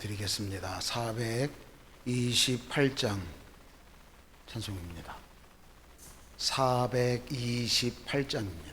드리겠습니다. 428장 찬송입니다. 428장입니다.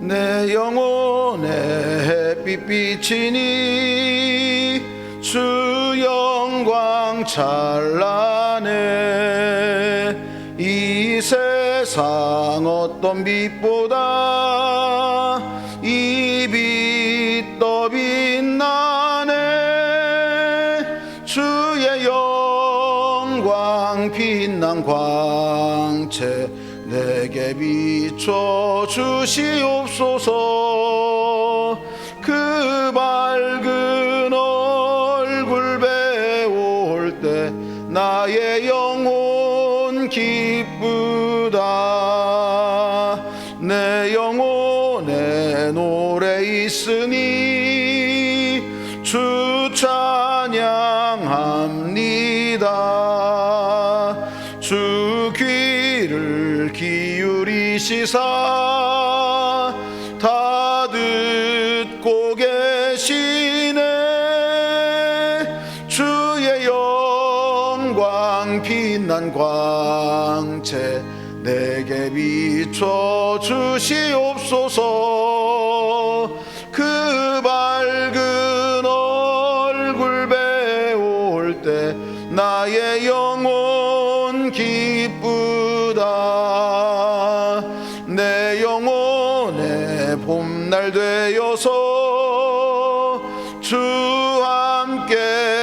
내 영혼의 햇빛 비치니 주 영광 찬란해. 이 세상 어떤 빛보다 이 빛 더 빛나네. 주의 영광 빛난 광채 내게 비춰 주시옵소서. 그 밝은 얼굴 배울 때 나의 영혼 기쁘다. 내 영혼에 노래 있으니 주 찬양합니다. 주 귀를 기울이시사 다 듣고 계시네. 주의 영광 빛난 광채 내게 비춰 주시옵소서. 그 밝은 얼굴 배울 때 나의 영혼 기쁘다. 내 영혼의 봄날 되어서 주 함께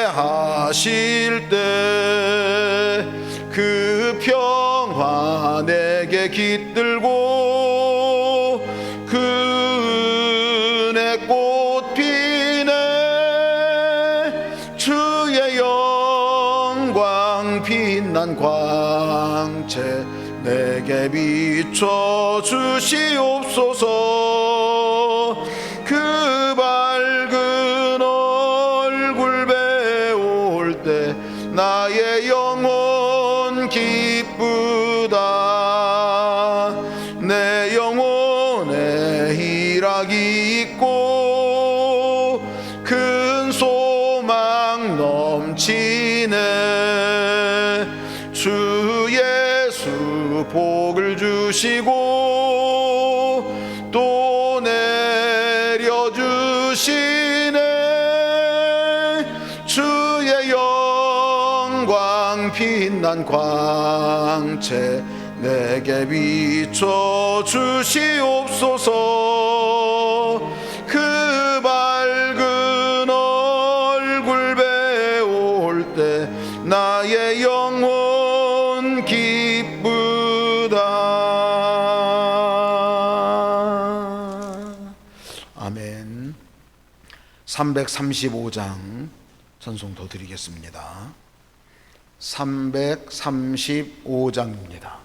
하실 때 그 평화 내게 깃들고 그 은혜 꽃 피네. 주의 영광 빛난 광채 내게 비춰 주시옵소서. 그 밝은 얼굴 배울 때 나의 영혼 기쁘다. 내 영혼에 희락이 있고 큰 소망 넘치네. 주 예수 복을 주시고 또 내려주시네. 주의 영광 빛난 광채 내게 비춰 주시옵소서. 그 밝은 얼굴 배울 때 나의 영혼 기쁘다. 아멘. 335장 찬송 더 드리겠습니다. 335장입니다.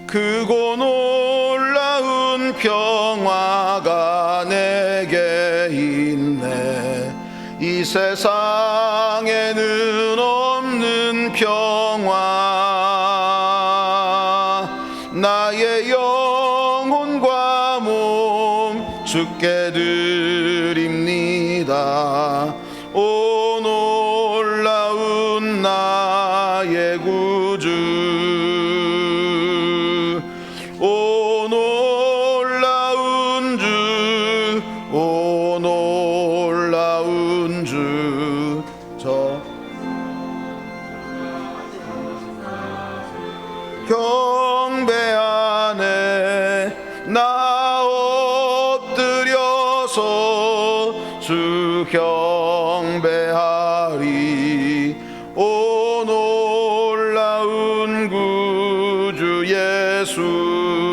크고 놀라운 평화가 내게 있네. 이 세상에는 없는 평화. 나의 영혼과 몸 주께 드립니다. 오 놀라운 나의 구주. 오 놀라운 주, 오 놀라운 주. 저 경배하네. 나 엎드려서 주 경배하리. 오 主耶稣。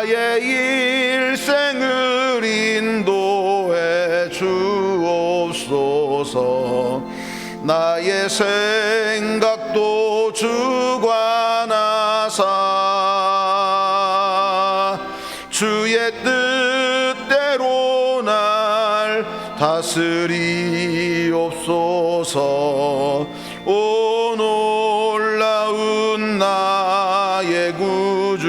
나의 일생을 인도해 주옵소서. 나의 생각도 주관하사 주의 뜻대로 날 다스리옵소서. 오 놀라운 나의 구주,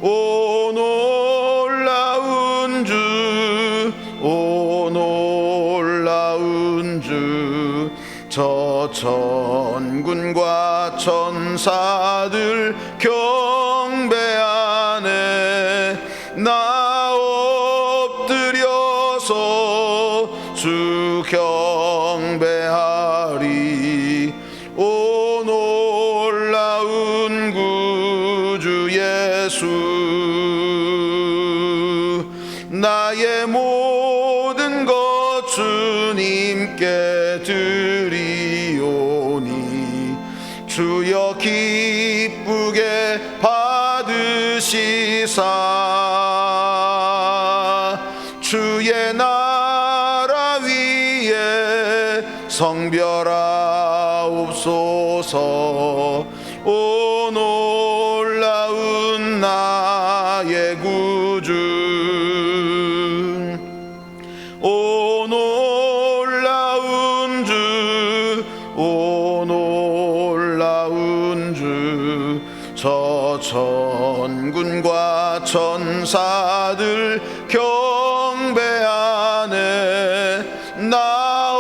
오 놀라운 주, 오 놀라운 주. 저 천군과 천사들 경배하네. 나 엎드려서 주 경배하리. 오 놀라운 구주 예수, 나의 모든 것 주님께 드리오니 주여 기쁘게 받으시사 주의 나라 위에 성별하옵소서. 오 놀라운 나의 구주, 오 놀라운 주, 오 놀라운 주. 저 천군과 천사들 경배하네. 나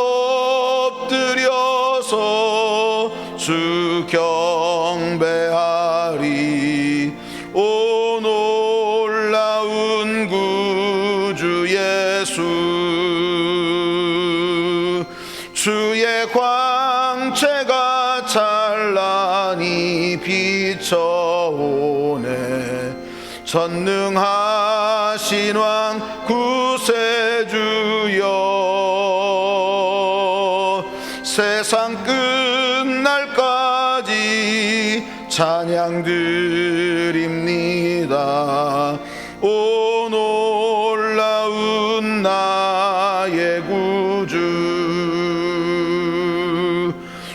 엎드려서 주 경배하리. 오 놀라운 구주 예수, 주의 광채가 찬란히 비춰오네. 전능하신 왕 구세주여, 세상 끝날까지 찬양 드립니다. 오 놀라운 나의 구주,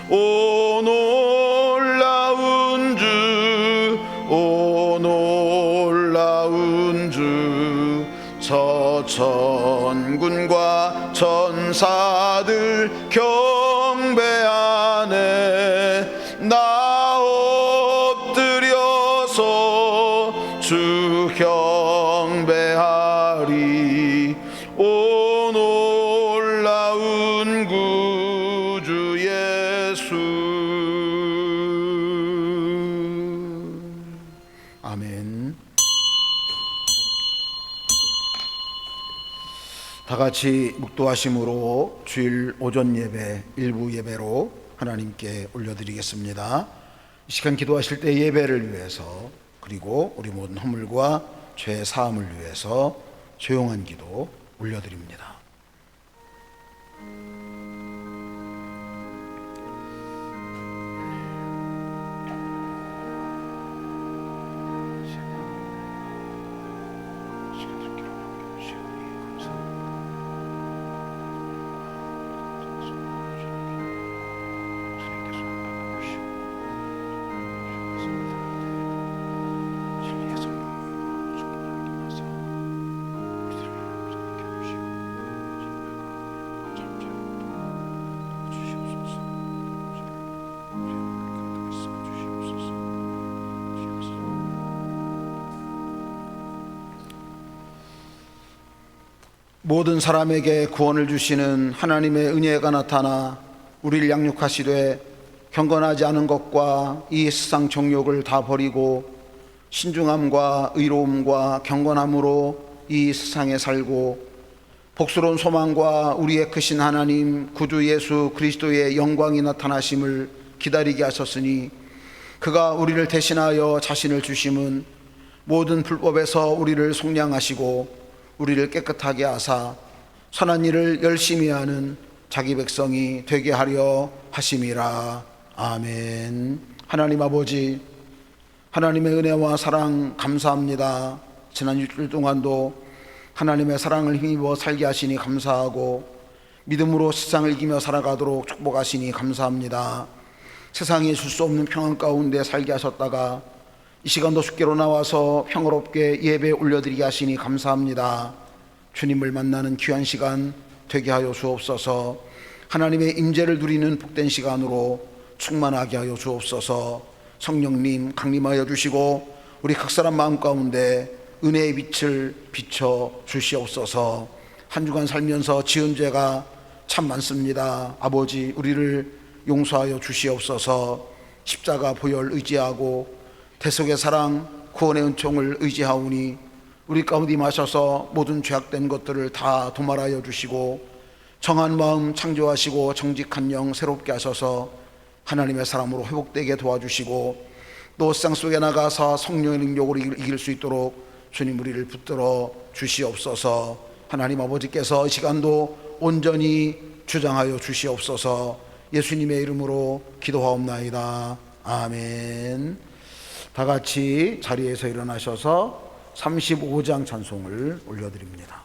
오 놀라운 주, 오 놀라운 주. 저 천군과 천사들 경배하네. 나 엎드려서 주 경배하리. 오 놀라운 구주 예수. 아멘. 다 같이 묵도하심으로 주일 오전 예배, 일부 예배로 하나님께 올려드리겠습니다. 이 시간 기도하실 때 예배를 위해서, 그리고 우리 모든 허물과 죄 사함을 위해서 조용한 기도 올려드립니다. 모든 사람에게 구원을 주시는 하나님의 은혜가 나타나 우리를 양육하시되 경건하지 않은 것과 이 세상 정욕을 다 버리고 신중함과 의로움과 경건함으로 이 세상에 살고 복스러운 소망과 우리의 크신 하나님 구주 예수 그리스도의 영광이 나타나심을 기다리게 하셨으니 그가 우리를 대신하여 자신을 주심은 모든 불법에서 우리를 속량하시고 우리를 깨끗하게 하사 선한 일을 열심히 하는 자기 백성이 되게 하려 하심이라. 아멘. 하나님 아버지, 하나님의 은혜와 사랑 감사합니다. 지난 일주일 동안도 하나님의 사랑을 힘입어 살게 하시니 감사하고 믿음으로 세상을 이기며 살아가도록 축복하시니 감사합니다. 세상에 줄 수 없는 평안 가운데 살게 하셨다가 이 시간도 주께로 나와서 평화롭게 예배 올려드리게 하시니 감사합니다. 주님을 만나는 귀한 시간 되게 하여 주옵소서. 하나님의 임재를 누리는 복된 시간으로 충만하게 하여 주옵소서. 성령님 강림하여 주시고 우리 각 사람 마음 가운데 은혜의 빛을 비춰 주시옵소서. 한 주간 살면서 지은 죄가 참 많습니다. 아버지, 우리를 용서하여 주시옵소서. 십자가 보혈 의지하고 대속의 사랑 구원의 은총을 의지하오니 우리 가운데 임하셔서 모든 죄악된 것들을 다 도말하여 주시고 정한 마음 창조하시고 정직한 영 새롭게 하셔서 하나님의 사람으로 회복되게 도와주시고 또 세상 속에 나가서 성령의 능력으로 이길 수 있도록 주님 우리를 붙들어 주시옵소서. 하나님 아버지께서 이 시간도 온전히 주장하여 주시옵소서. 예수님의 이름으로 기도하옵나이다. 아멘. 다 같이 자리에서 일어나셔서 35장 찬송을 올려드립니다.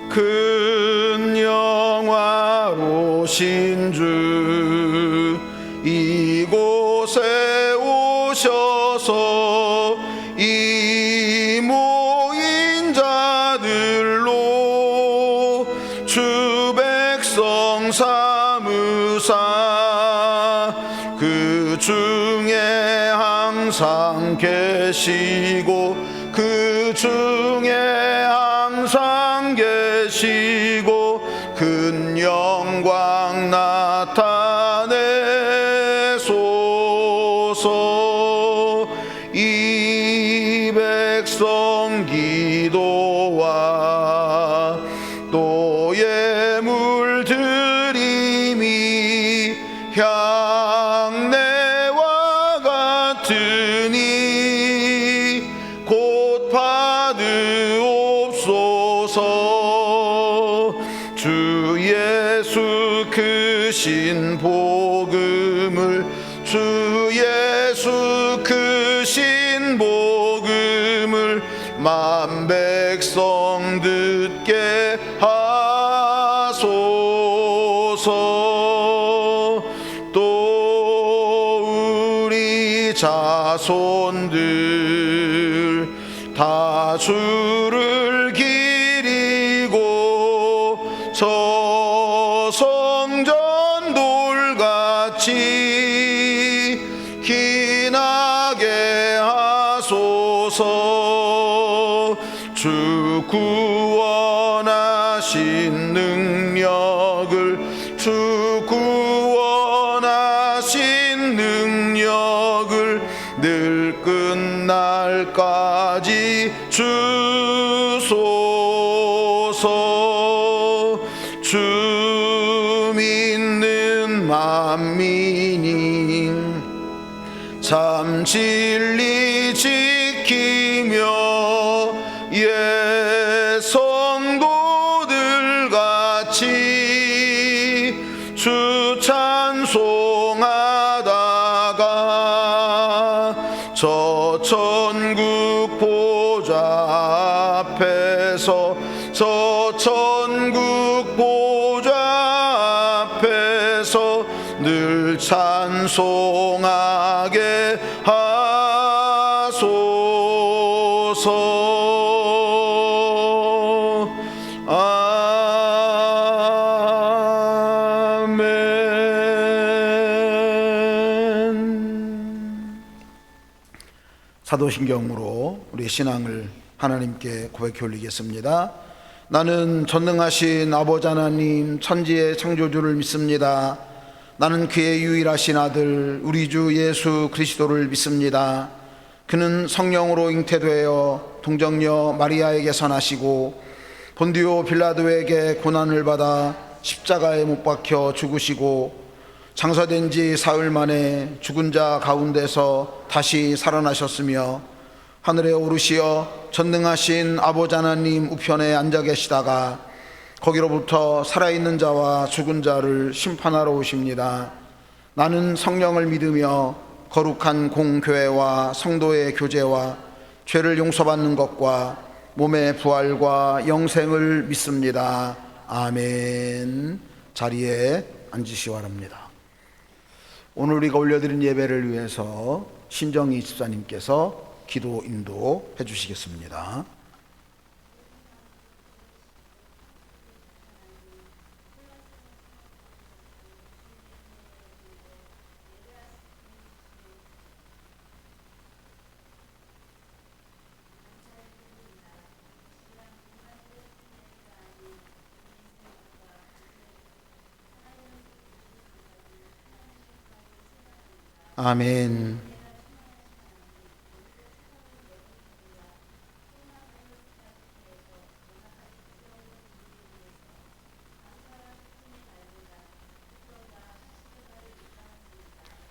큰 영화로신 주 이곳에 오셔서 이 모인 자들로 주 백성 삼으사 그 중에 항상 계시고 그 중에 항상 계시고 큰 영광 나타내소서. 이 백성 기도와 또 예물 드림이 향내와 같으니 곧 받으옵소서. 주 예수 크신 복음을 주 예수 크신 복음을 만 백성 듣게 하소서. 또 우리 자손들 다 주를 기리고 저 성전 돌같이 기나게 하소서. 주 구원하신 능력을 주 구원하신 능력을 늘 끝날까지 주소서. 주 믿는 만민이 참 진리 지키며 옛 성도들 같이 주 찬송하다가 저 천국 보좌 앞에서 저 천국 보좌 앞에서 늘 찬송하게 하소서. 아멘. 사도신경으로 우리 신앙을 하나님께 고백해 올리겠습니다. 나는 전능하신 아버지 하나님 천지의 창조주를 믿습니다. 나는 그의 유일하신 아들 우리 주 예수 그리스도를 믿습니다. 그는 성령으로 잉태되어 동정녀 마리아에게서 나시고 본디오 빌라도에게 고난을 받아 십자가에 못 박혀 죽으시고 장사된 지 사흘 만에 죽은 자 가운데서 다시 살아나셨으며 하늘에 오르시어 전능하신 아버지 하나님 우편에 앉아 계시다가 거기로부터 살아있는 자와 죽은 자를 심판하러 오십니다. 나는 성령을 믿으며 거룩한 공교회와 성도의 교제와 죄를 용서받는 것과 몸의 부활과 영생을 믿습니다. 아멘. 자리에 앉으시기 바랍니다. 오늘 우리가 올려드린 예배를 위해서 신정희 집사님께서 기도 인도해 주시겠습니다. 아멘.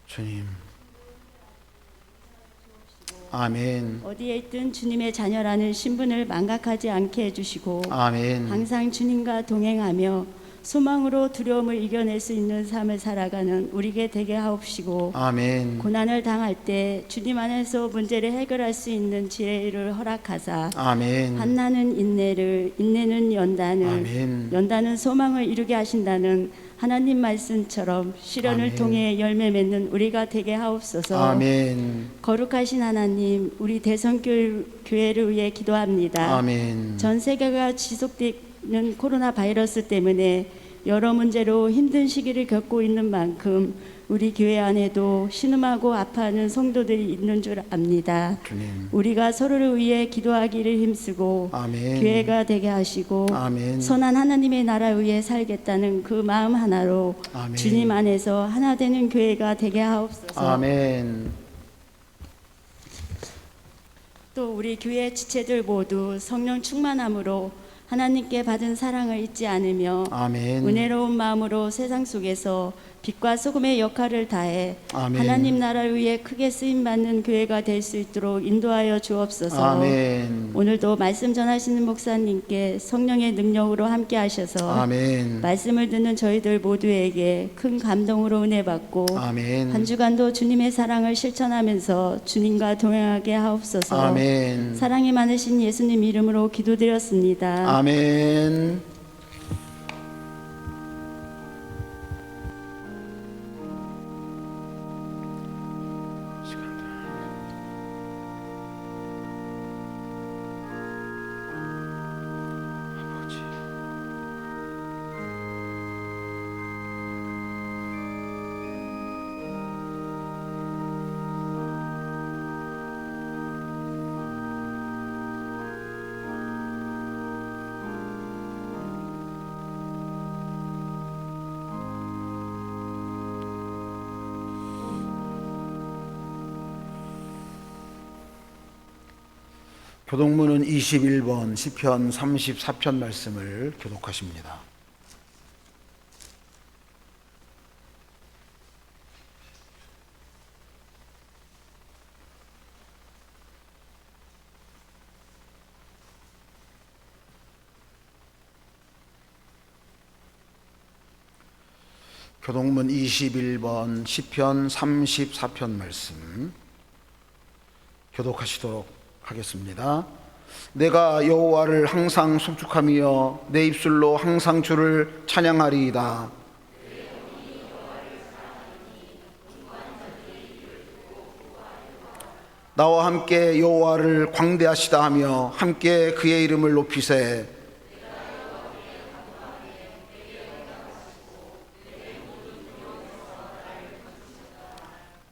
주님. 아멘. 어디에 있든 주님의 자녀라는 신분을 망각하지 않게 해주시고 아멘. 항상 주님과 동행하며 소망으로 두려움을 이겨낼 수 있는 삶을 살아가는 우리에게 되게 하옵시고 아멘. 고난을 당할 때 주님 안에서 문제를 해결할 수 있는 지혜를 허락하사 아멘. 한나는 인내를, 인내는 연단을, 아멘. 연단은 소망을 이루게 하신다는 하나님 말씀처럼 시련을 아멘. 통해 열매 맺는 우리가 되게 하옵소서. 아멘. 거룩하신 하나님, 우리 대성교회를 위해 기도합니다. 아멘. 전 세계가 지속되는 코로나 바이러스 때문에 여러 문제로 힘든 시기를 겪고 있는 만큼 우리 교회 안에도 신음하고 아파하는 성도들이 있는 줄 압니다. 주님. 우리가 서로를 위해 기도하기를 힘쓰고 아멘. 교회가 되게 하시고 아멘. 선한 하나님의 나라 위에 살겠다는 그 마음 하나로 아멘. 주님 안에서 하나 되는 교회가 되게 하옵소서. 아멘. 또 우리 교회 지체들 모두 성령 충만함으로 하나님께 받은 사랑을 잊지 않으며 아멘. 은혜로운 마음으로 세상 속에서 빛과 소금의 역할을 다해 아멘. 하나님 나라를 위해 크게 쓰임받는 교회가 될 수 있도록 인도하여 주옵소서. 아멘. 오늘도 말씀 전하시는 목사님께 성령의 능력으로 함께 하셔서 아멘. 말씀을 듣는 저희들 모두에게 큰 감동으로 은혜 받고 아멘. 한 주간도 주님의 사랑을 실천하면서 주님과 동행하게 하옵소서. 아멘. 사랑이 많으신 예수님 이름으로 기도드렸습니다. 아멘. 교독문은 21번 시편 34편 말씀을 교독하십니다. 교독문 21번 시편 34편 말씀 교독하시도록 하겠습니다. 내가 여호와를 항상 송축하며 내 입술로 항상 주를 찬양하리이다. 나와 함께 여호와를 광대하시다 하며 함께 그의 이름을 높이세.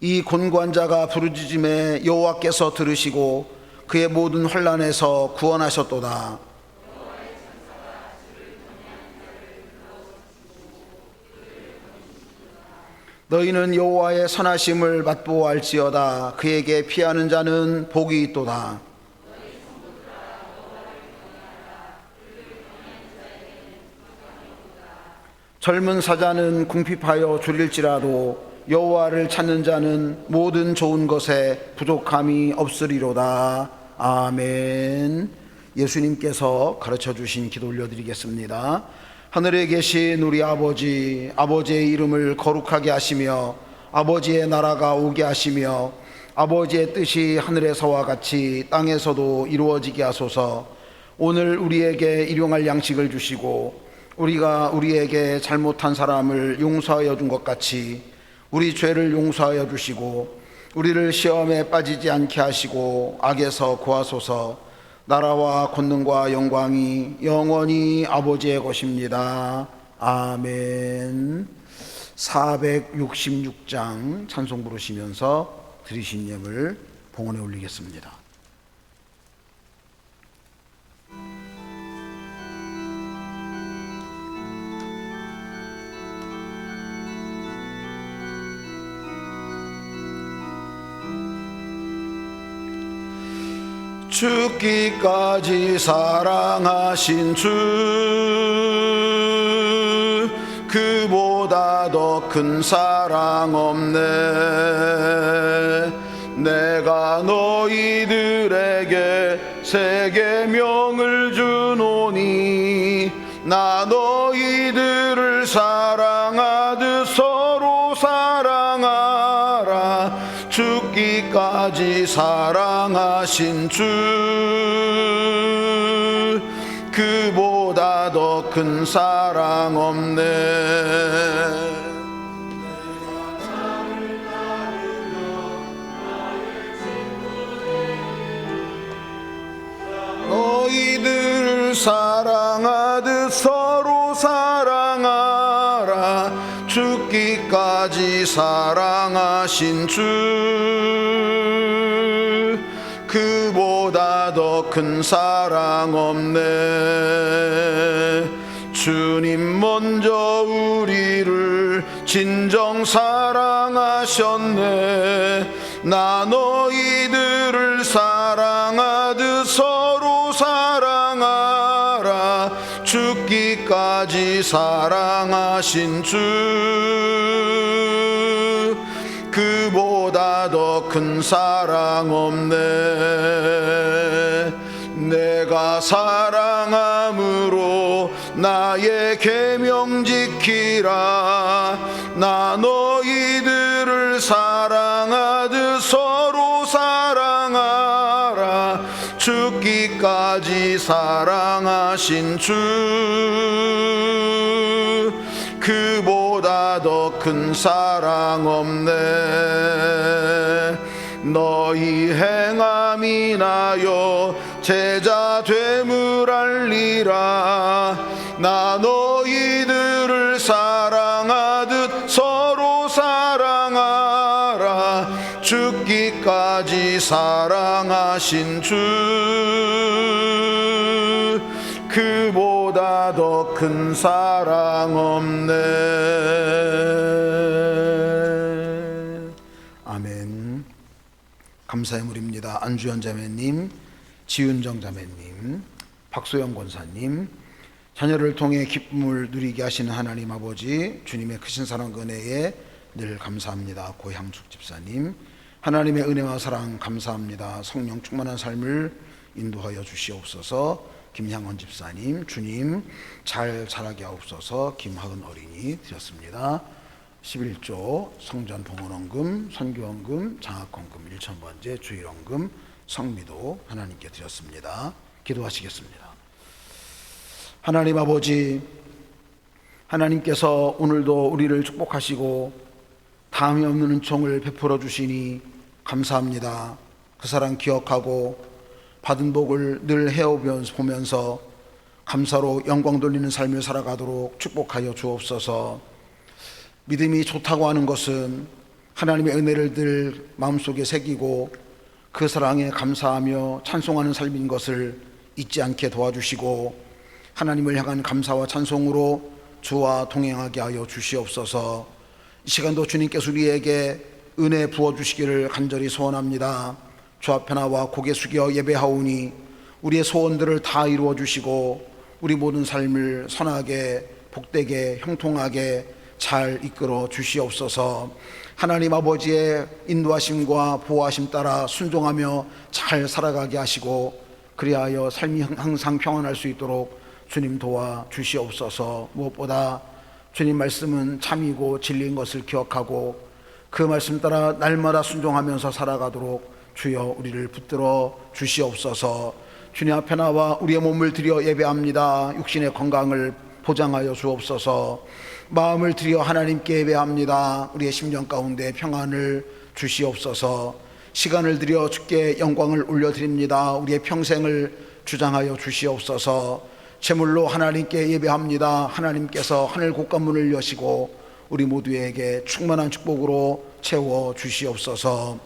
이 곤고한 자가 부르짖음에 여호와께서 들으시고 그의 모든 환난에서 구원하셨도다. 너희는 여호와의 선하심을 맛보아할지어다. 그에게 피하는 자는 복이 있도다. 젊은 사자는 궁핍하여 줄일지라도 여호와를 찾는 자는 모든 좋은 것에 부족함이 없으리로다. 아멘. 예수님께서 가르쳐 주신 기도 올려드리겠습니다. 하늘에 계신 우리 아버지, 아버지의 이름을 거룩하게 하시며 아버지의 나라가 오게 하시며 아버지의 뜻이 하늘에서와 같이 땅에서도 이루어지게 하소서. 오늘 우리에게 일용할 양식을 주시고 우리가 우리에게 잘못한 사람을 용서하여 준 것 같이 우리 죄를 용서하여 주시고 우리를 시험에 빠지지 않게 하시고 악에서 구하소서. 나라와 권능과 영광이 영원히 아버지의 것입니다. 아멘. 466장 찬송 부르시면서 드리신 예물 봉헌에 올리겠습니다. 죽기까지 사랑하신 주, 그보다 더 큰 사랑 없네. 내가 너희들에게 새 계명을 주노니 나 너희들을 사랑하듯 서로 사랑하라. 죽기까지 사랑하신 주, 그보다 더 큰 사랑 없네. 너희들 사랑하듯 서로 사랑하라. 죽기까지 사랑하신 주, 그보다 더 큰 사랑 없네. 주님 먼저 우리를 진정 사랑하셨네. 나 너희들을 사랑하듯 서로 사랑하라. 죽기까지 사랑하신 주, 그보다 더 큰 사랑 없네. 내가 사랑함으로 나의 계명 지키라. 나 너희들을 사랑하듯 서로 사랑하라. 죽기까지 사랑하신 주, 그보다 더 큰 사랑 없네. 너희 행함이 나여 제자 됨을 알리라. 나 너희들을 사랑하듯 서로 사랑하라. 죽기까지 사랑하신 주, 그보다 더 큰 사랑 없네. 아멘. 감사의 물입니다. 안주현 자매님, 지은정 자매님, 박소영 권사님, 자녀를 통해 기쁨을 누리게 하시는 하나님 아버지, 주님의 크신 사랑 은혜에 늘 감사합니다. 고향숙 집사님, 하나님의 은혜와 사랑 감사합니다. 성령 충만한 삶을 인도하여 주시옵소서. 김향원 집사님, 주님 잘 자라게 하옵소서. 김하은 어린이 드렸습니다. 11조 성전 봉헌원금, 선교원금, 장학헌금, 1,000번째 주일원금, 성미도 하나님께 드렸습니다. 기도하시겠습니다. 하나님 아버지, 하나님께서 오늘도 우리를 축복하시고 다음이 없는 은총을 베풀어 주시니 감사합니다. 그 사랑 기억하고 받은 복을 늘 헤어보면서 감사로 영광 돌리는 삶을 살아가도록 축복하여 주옵소서. 믿음이 좋다고 하는 것은 하나님의 은혜를 늘 마음속에 새기고 그 사랑에 감사하며 찬송하는 삶인 것을 잊지 않게 도와주시고 하나님을 향한 감사와 찬송으로 주와 동행하게 하여 주시옵소서. 이 시간도 주님께서 우리에게 은혜 부어주시기를 간절히 소원합니다. 주 앞에 나와 고개 숙여 예배하오니 우리의 소원들을 다 이루어 주시고 우리 모든 삶을 선하게 복되게 형통하게 잘 이끌어 주시옵소서. 하나님 아버지의 인도하심과 보호하심 따라 순종하며 잘 살아가게 하시고 그리하여 삶이 항상 평안할 수 있도록 주님 도와 주시옵소서. 무엇보다 주님 말씀은 참이고 진리인 것을 기억하고 그 말씀 따라 날마다 순종하면서 살아가도록 주여 우리를 붙들어 주시옵소서. 주님 앞에 나와 우리의 몸을 드려 예배합니다. 육신의 건강을 보장하여 주옵소서. 마음을 드려 하나님께 예배합니다. 우리의 심령 가운데 평안을 주시옵소서. 시간을 들여 주께 영광을 올려드립니다. 우리의 평생을 주장하여 주시옵소서. 제물로 하나님께 예배합니다. 하나님께서 하늘 곳간문을 여시고 우리 모두에게 충만한 축복으로 채워 주시옵소서.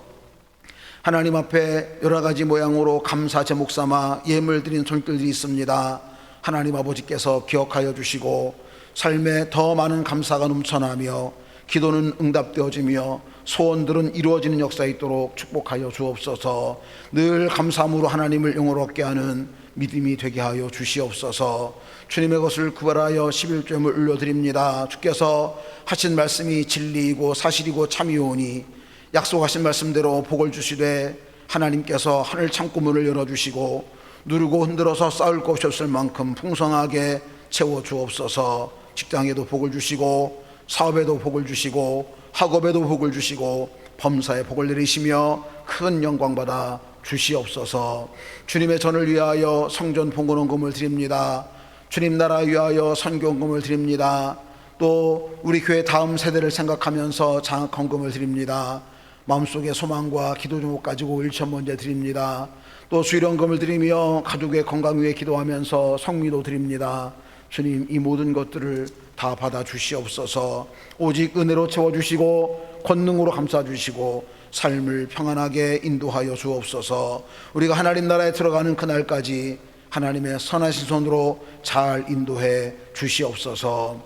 하나님 앞에 여러 가지 모양으로 감사 제목 삼아 예물 드린 손길들이 있습니다. 하나님 아버지께서 기억하여 주시고 삶에 더 많은 감사가 넘쳐나며 기도는 응답되어지며 소원들은 이루어지는 역사에 있도록 축복하여 주옵소서. 늘 감사함으로 하나님을 영원롭게 하는 믿음이 되게 하여 주시옵소서. 주님의 것을 구별하여 11조임을 올려드립니다. 주께서 하신 말씀이 진리이고 사실이고 참이오니 약속하신 말씀대로 복을 주시되 하나님께서 하늘 창구문을 열어주시고 누르고 흔들어서 쌓을 곳이 없을 만큼 풍성하게 채워 주옵소서. 직장에도 복을 주시고 사업에도 복을 주시고 학업에도 복을 주시고 범사에 복을 내리시며 큰 영광 받아 주시옵소서. 주님의 전을 위하여 성전 봉헌금을 드립니다. 주님 나라 위하여 선교금을 드립니다. 또 우리 교회 다음 세대를 생각하면서 장학헌금을 드립니다. 마음속에 소망과 기도 제목 가지고 일천번제 드립니다. 또 수일원금을 드리며 가족의 건강 위해 기도하면서 성미도 드립니다. 주님 이 모든 것들을 다 받아 주시옵소서. 오직 은혜로 채워주시고 권능으로 감싸주시고 삶을 평안하게 인도하여 주옵소서. 우리가 하나님 나라에 들어가는 그날까지 하나님의 선하신 손으로 잘 인도해 주시옵소서.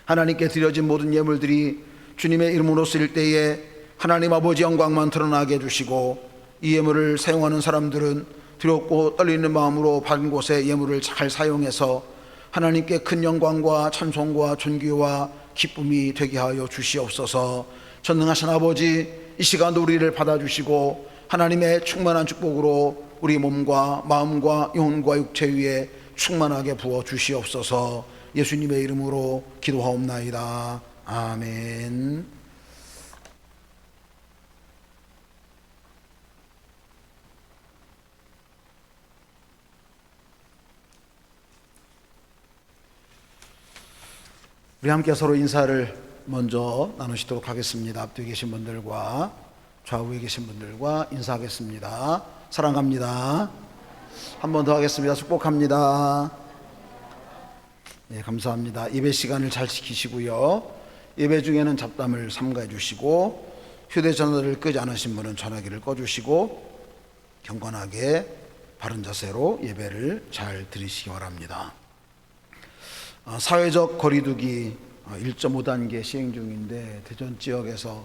하나님께 드려진 모든 예물들이 주님의 이름으로 쓰일 때에 하나님 아버지 영광만 드러나게 해주시고 이 예물을 사용하는 사람들은 두렵고 떨리는 마음으로 받은 곳에 예물을 잘 사용해서 하나님께 큰 영광과 찬송과 존귀와 기쁨이 되게 하여 주시옵소서. 전능하신 아버지, 이 시간도 우리를 받아주시고 하나님의 충만한 축복으로 우리 몸과 마음과 영혼과 육체 위에 충만하게 부어 주시옵소서. 예수님의 이름으로 기도하옵나이다. 아멘. 우리 함께 서로 인사를 먼저 나누시도록 하겠습니다. 앞뒤에 계신 분들과 좌우에 계신 분들과 인사하겠습니다. 사랑합니다. 한 번 더 하겠습니다. 축복합니다. 네, 감사합니다. 예배 시간을 잘 지키시고요. 예배 중에는 잡담을 삼가해 주시고 휴대전화를 끄지 않으신 분은 전화기를 꺼주시고 경건하게 바른 자세로 예배를 잘 드리시기 바랍니다. 사회적 거리두기 1.5단계 시행 중인데 대전 지역에서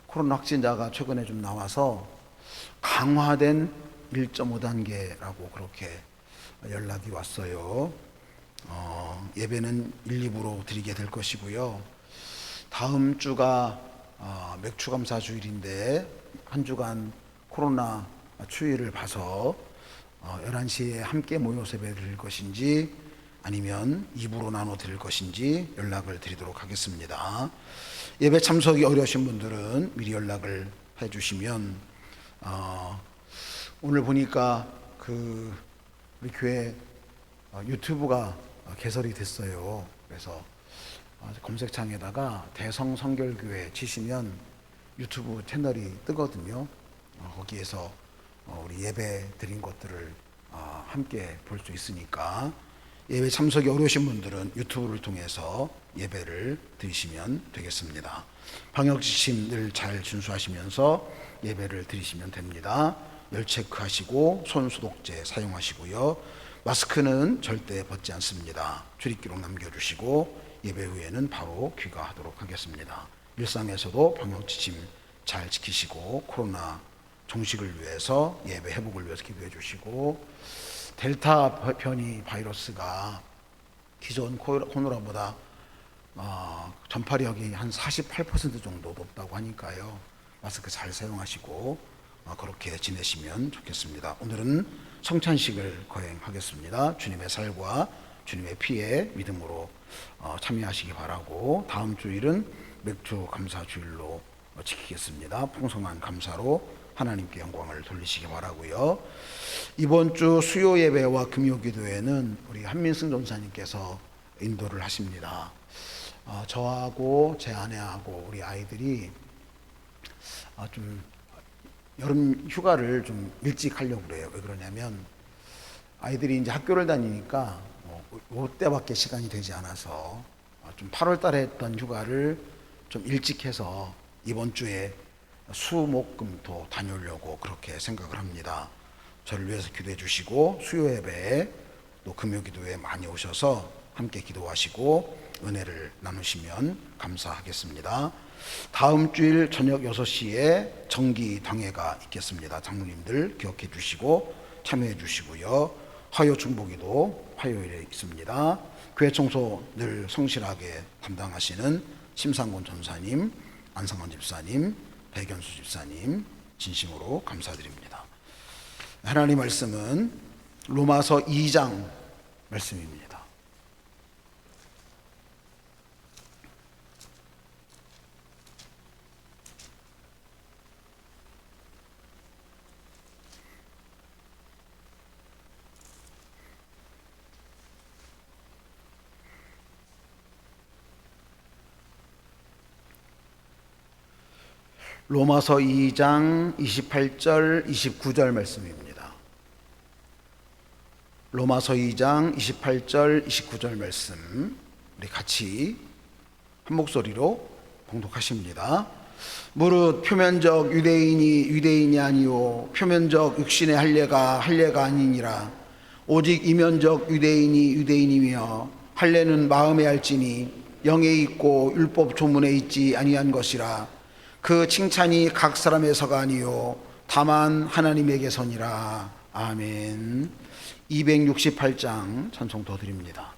코로나 확진자가 최근에 좀 나와서 강화된 1.5단계라고 그렇게 연락이 왔어요. 예배는 1, 2부로 드리게 될 것이고요. 다음 주가 맥추감사 주일인데 한 주간 코로나 추이를 봐서 11시에 함께 모여서 예배 드릴 것인지 아니면 2부로 나눠 드릴 것인지 연락을 드리도록 하겠습니다. 예배 참석이 어려우신 분들은 미리 연락을 해 주시면 오늘 보니까 우리 교회 유튜브가 개설이 됐어요. 그래서 검색창에다가 대성성결교회 치시면 유튜브 채널이 뜨거든요. 거기에서 우리 예배 드린 것들을 함께 볼 수 있으니까 예배 참석이 어려우신 분들은 유튜브를 통해서 예배를 드리시면 되겠습니다. 방역 지침 늘 잘 준수하시면서 예배를 드리시면 됩니다. 열 체크하시고 손 소독제 사용하시고요. 마스크는 절대 벗지 않습니다. 출입기록 남겨주시고 예배 후에는 바로 귀가하도록 하겠습니다. 일상에서도 방역 지침 잘 지키시고 코로나 종식을 위해서 예배 회복을 위해서 기도해 주시고 델타 변이 바이러스가 기존 코로나보다 전파력이 한 48% 정도 높다고 하니까요. 마스크 잘 사용하시고 그렇게 지내시면 좋겠습니다. 오늘은 성찬식을 거행하겠습니다. 주님의 살과 주님의 피에 믿음으로 참여하시기 바라고, 다음 주일은 맥주 감사 주일로 지키겠습니다. 풍성한 감사로 하나님께 영광을 돌리시기 바라고요. 이번 주 수요 예배와 금요 기도회는 우리 한민승 전사님께서 인도를 하십니다. 저하고 제 아내하고 우리 아이들이 좀 여름 휴가를 좀 일찍 하려고 그래요. 왜 그러냐면 아이들이 이제 학교를 다니니까 이때밖에 시간이 되지 않아서 좀 8월 달에 했던 휴가를 좀 일찍 해서 이번 주에 수, 목, 금, 토 다녀오려고 그렇게 생각을 합니다. 저를 위해서 기도해 주시고 수요 예배에 또 금요 기도에 많이 오셔서 함께 기도하시고 은혜를 나누시면 감사하겠습니다. 다음 주일 저녁 6시에 정기 당회가 있겠습니다. 장로님들 기억해 주시고 참여해 주시고요. 화요 중보기도 화요일에 있습니다. 교회 청소 늘 성실하게 담당하시는 심상곤 전사님, 안상원 집사님, 백연수 집사님 진심으로 감사드립니다. 하나님 말씀은 로마서 2장 말씀입니다. 로마서 2장 28절 29절 말씀입니다. 로마서 2장 28절 29절 말씀 우리 같이 한 목소리로 봉독하십니다. 무릇 표면적 유대인이 아니요 표면적 육신의 할례가 아니니라. 오직 이면적 유대인이며 할례는 마음에 할지니 영에 있고 율법 조문에 있지 아니한 것이라. 그 칭찬이 각 사람에서가 아니요 다만 하나님에게서니라. 아멘. 268장 찬송 더 드립니다.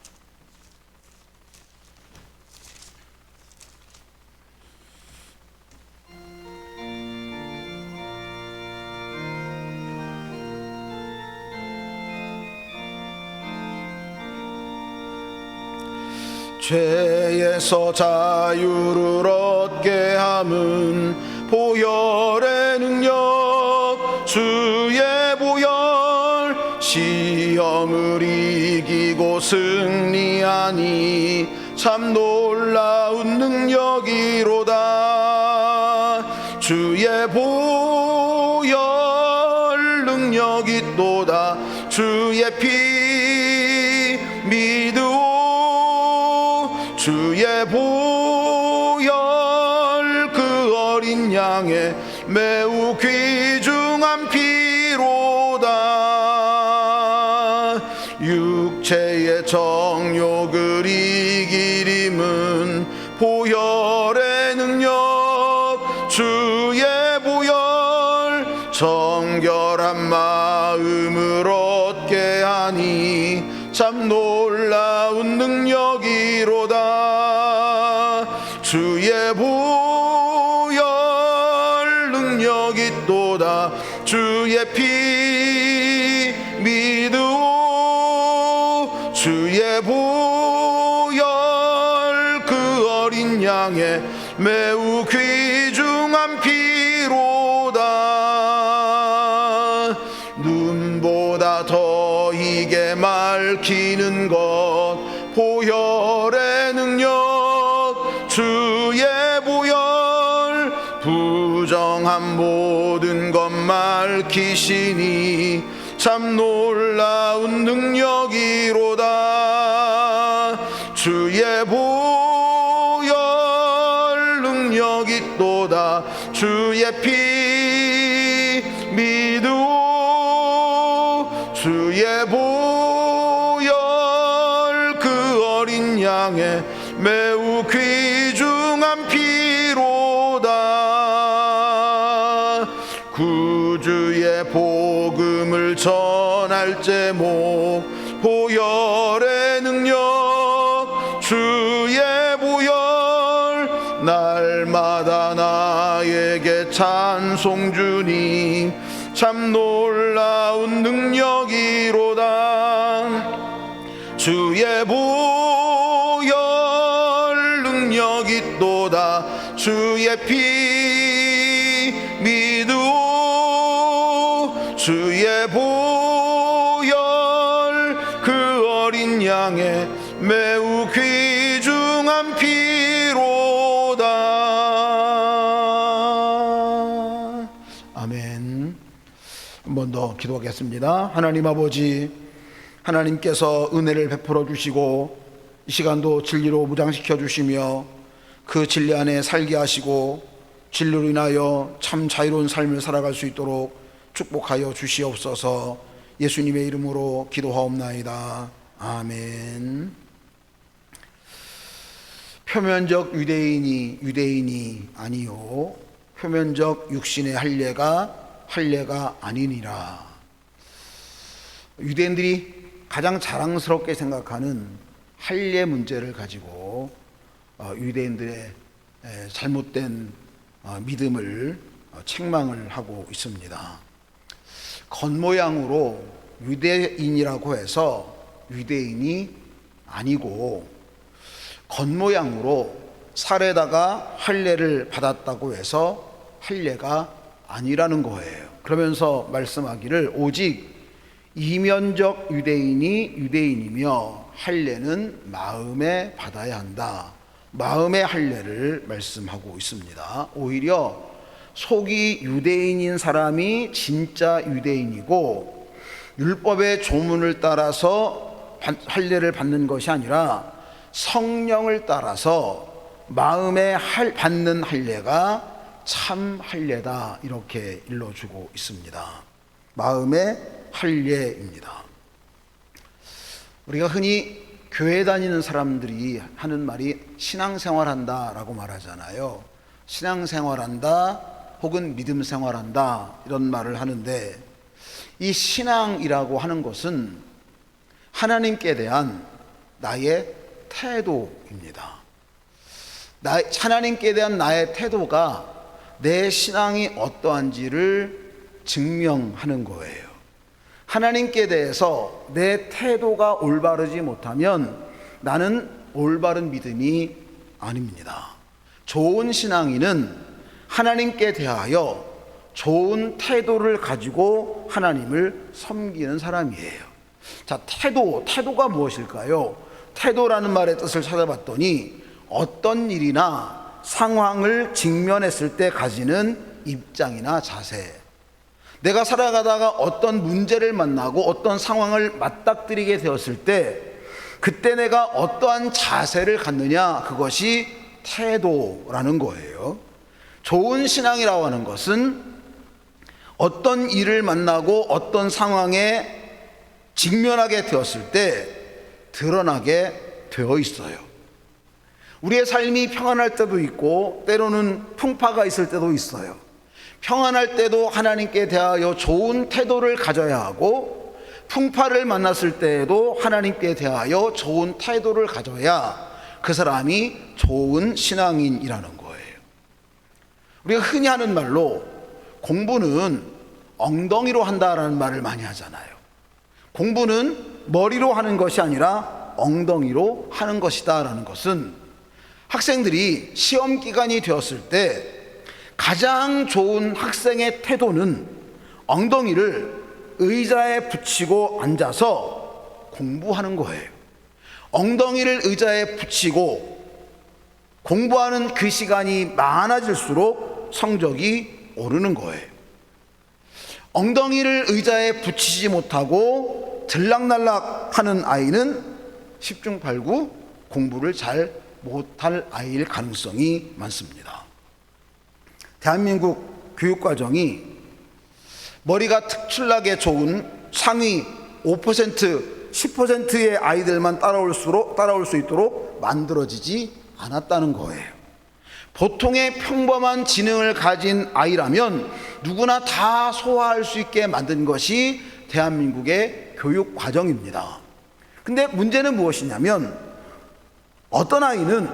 죄에서 자유를 얻게 함은 보혈의 능력 주의 보혈 시험을 이기고 승리하니 참 놀라운 능력이로다. 주의 보혈 능력이 또다. 주의 피 믿으오. 주의 보혈 그 어린 양의 매우 귀중한 피로다. 육체의 정욕을 이기림은 보혈의 능력 주의 보혈 정결한 마음을 얻게 하니 참 놀라운 능력이로다. 주의 보혈 능력이 또다. 주의 피 믿으오. 주의 보혈 그 어린 양의 매우 귀중한 피로다. 눈보다 더 이게 맑히는 것 보혈의 능력 주의 보혈 부정한 모든 것 맑히시니 참 놀라운 능력이로다. 주의 보혈 능력이 또다. 주의 피 믿으오. 주의 보혈 그 어린 양의 매우 귀중한 피로다. 구주의 복음을 전할 제목 보혈의 능력 주의 보혈 날마다 나에게 찬송 주님 참 놀라운 능력이로다 주의 보혈 능력이 있도다 주의 피 믿으오 주의 보혈 그 어린 양의 매우 귀중한 피로다. 아멘. 한 번 더 기도하겠습니다. 하나님 아버지, 하나님께서 은혜를 베풀어 주시고 이 시간도 진리로 무장시켜 주시며 그 진리 안에 살게 하시고 진리로 인하여 참 자유로운 삶을 살아갈 수 있도록 축복하여 주시옵소서. 예수님의 이름으로 기도하옵나이다. 아멘. 표면적 유대인이 아니요 표면적 육신의 할례가 아니니라. 유대인들이 가장 자랑스럽게 생각하는 할례 문제를 가지고 유대인들의 잘못된 믿음을 책망을 하고 있습니다. 겉모양으로 유대인이라고 해서 유대인이 아니고 겉모양으로 살에다가 할례를 받았다고 해서 할례가 아니라는 거예요. 그러면서 말씀하기를 오직 이면적 유대인이 유대인이며 할례는 마음에 받아야 한다. 마음의 할례를 말씀하고 있습니다. 오히려 속이 유대인인 사람이 진짜 유대인이고 율법의 조문을 따라서 할례를 받는 것이 아니라 성령을 따라서 마음에 받는 할례가 참 할례다, 이렇게 일러주고 있습니다. 마음의 할례입니다. 우리가 흔히 교회 다니는 사람들이 하는 말이 신앙생활한다 라고 말하잖아요. 신앙생활한다 혹은 믿음생활한다 이런 말을 하는데, 이 신앙이라고 하는 것은 하나님께 대한 나의 태도입니다. 하나님께 대한 나의 태도가 내 신앙이 어떠한지를 증명하는 거예요. 하나님께 대해서 내 태도가 올바르지 못하면 나는 올바른 믿음이 아닙니다. 좋은 신앙인은 하나님께 대하여 좋은 태도를 가지고 하나님을 섬기는 사람이에요. 자, 태도가 무엇일까요? 태도라는 말의 뜻을 찾아봤더니 어떤 일이나 상황을 직면했을 때 가지는 입장이나 자세, 내가 살아가다가 어떤 문제를 만나고 어떤 상황을 맞닥뜨리게 되었을 때 그때 내가 어떠한 자세를 갖느냐, 그것이 태도라는 거예요. 좋은 신앙이라고 하는 것은 어떤 일을 만나고 어떤 상황에 직면하게 되었을 때 드러나게 되어 있어요. 우리의 삶이 평안할 때도 있고 때로는 풍파가 있을 때도 있어요. 평안할 때도 하나님께 대하여 좋은 태도를 가져야 하고, 풍파를 만났을 때에도 하나님께 대하여 좋은 태도를 가져야 그 사람이 좋은 신앙인이라는 거예요. 우리가 흔히 하는 말로 공부는 엉덩이로 한다라는 말을 많이 하잖아요. 공부는 머리로 하는 것이 아니라 엉덩이로 하는 것이다 라는 것은, 학생들이 시험 기간이 되었을 때 가장 좋은 학생의 태도는 엉덩이를 의자에 붙이고 앉아서 공부하는 거예요. 엉덩이를 의자에 붙이고 공부하는 그 시간이 많아질수록 성적이 오르는 거예요. 엉덩이를 의자에 붙이지 못하고 들락날락 하는 아이는 10중 8구 공부를 잘 못할 아이일 가능성이 많습니다. 대한민국 교육과정이 머리가 특출나게 좋은 상위 5%, 10%의 아이들만 따라올 수 있도록 만들어지지 않았다는 거예요. 보통의 평범한 지능을 가진 아이라면 누구나 다 소화할 수 있게 만든 것이 대한민국의 교육 과정입니다. 근데 문제는 무엇이냐면 어떤 아이는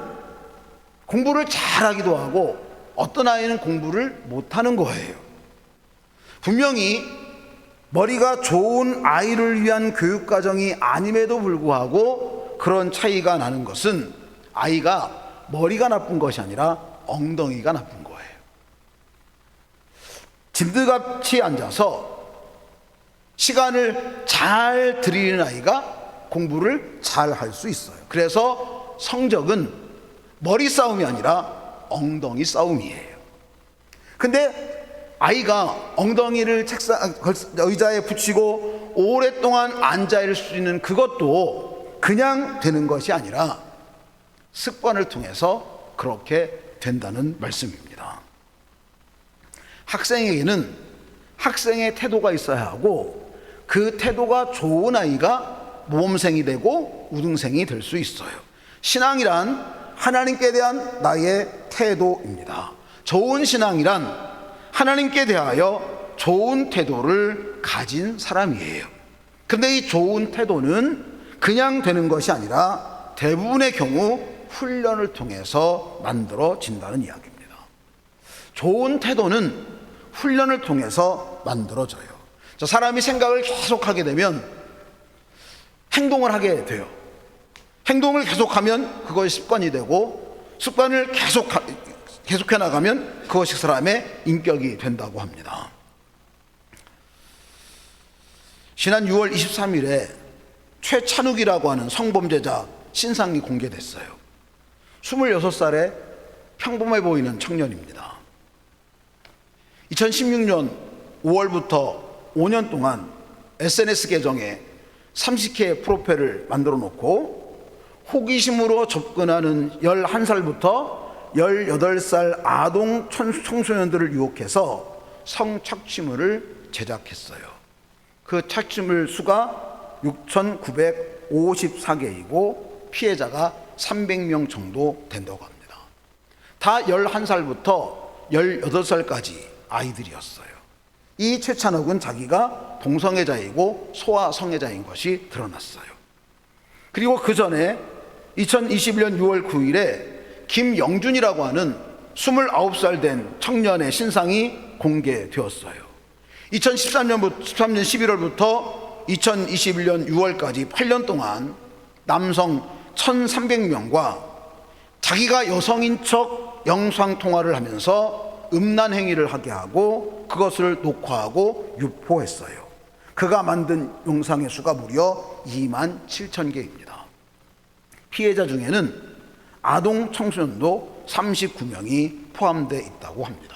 공부를 잘하기도 하고 어떤 아이는 공부를 못하는 거예요. 분명히 머리가 좋은 아이를 위한 교육과정이 아님에도 불구하고 그런 차이가 나는 것은 아이가 머리가 나쁜 것이 아니라 엉덩이가 나쁜 거예요. 진드같이 앉아서 시간을 잘 들이는 아이가 공부를 잘 할 수 있어요. 그래서 성적은 머리 싸움이 아니라 엉덩이 싸움이에요. 근데 아이가 엉덩이를 의자에 붙이고 오랫동안 앉아있을 수 있는 그것도 그냥 되는 것이 아니라 습관을 통해서 그렇게 된다는 말씀입니다. 학생에게는 학생의 태도가 있어야 하고 그 태도가 좋은 아이가 모범생이 되고 우등생이 될 수 있어요. 신앙이란 하나님께 대한 나의 태도입니다. 좋은 신앙이란 하나님께 대하여 좋은 태도를 가진 사람이에요. 그런데 이 좋은 태도는 그냥 되는 것이 아니라 대부분의 경우 훈련을 통해서 만들어진다는 이야기입니다. 좋은 태도는 훈련을 통해서 만들어져요. 사람이 생각을 계속하게 되면 행동을 하게 돼요. 행동을 계속하면 그것이 습관이 되고 습관을 계속해 나가면 그것이 사람의 인격이 된다고 합니다. 지난 6월 23일에 최찬욱이라고 하는 성범죄자 신상이 공개됐어요. 26살의 평범해 보이는 청년입니다. 2016년 5월부터 5년 동안 SNS 계정에 30회 프로필을 만들어 놓고 호기심으로 접근하는 11살부터 18살 아동 청소년들을 유혹해서 성착취물을 제작했어요. 그 착취물 수가 6,954개이고 피해자가 300명 정도 된다고 합니다. 다 11살부터 18살까지 아이들이었어요. 이 최찬욱은 자기가 동성애자이고 소아성애자인 것이 드러났어요. 그리고 그 전에 2021년 6월 9일에 김영준이라고 하는 29살 된 청년의 신상이 공개되었어요. 2013년 11월부터 2021년 6월까지 8년 동안 남성 1,300명과 자기가 여성인 척 영상통화를 하면서 음란 행위를 하게 하고 그것을 녹화하고 유포했어요. 그가 만든 영상의 수가 무려 27,000개입니다. 피해자 중에는 아동 청소년도 39명이 포함되어 있다고 합니다.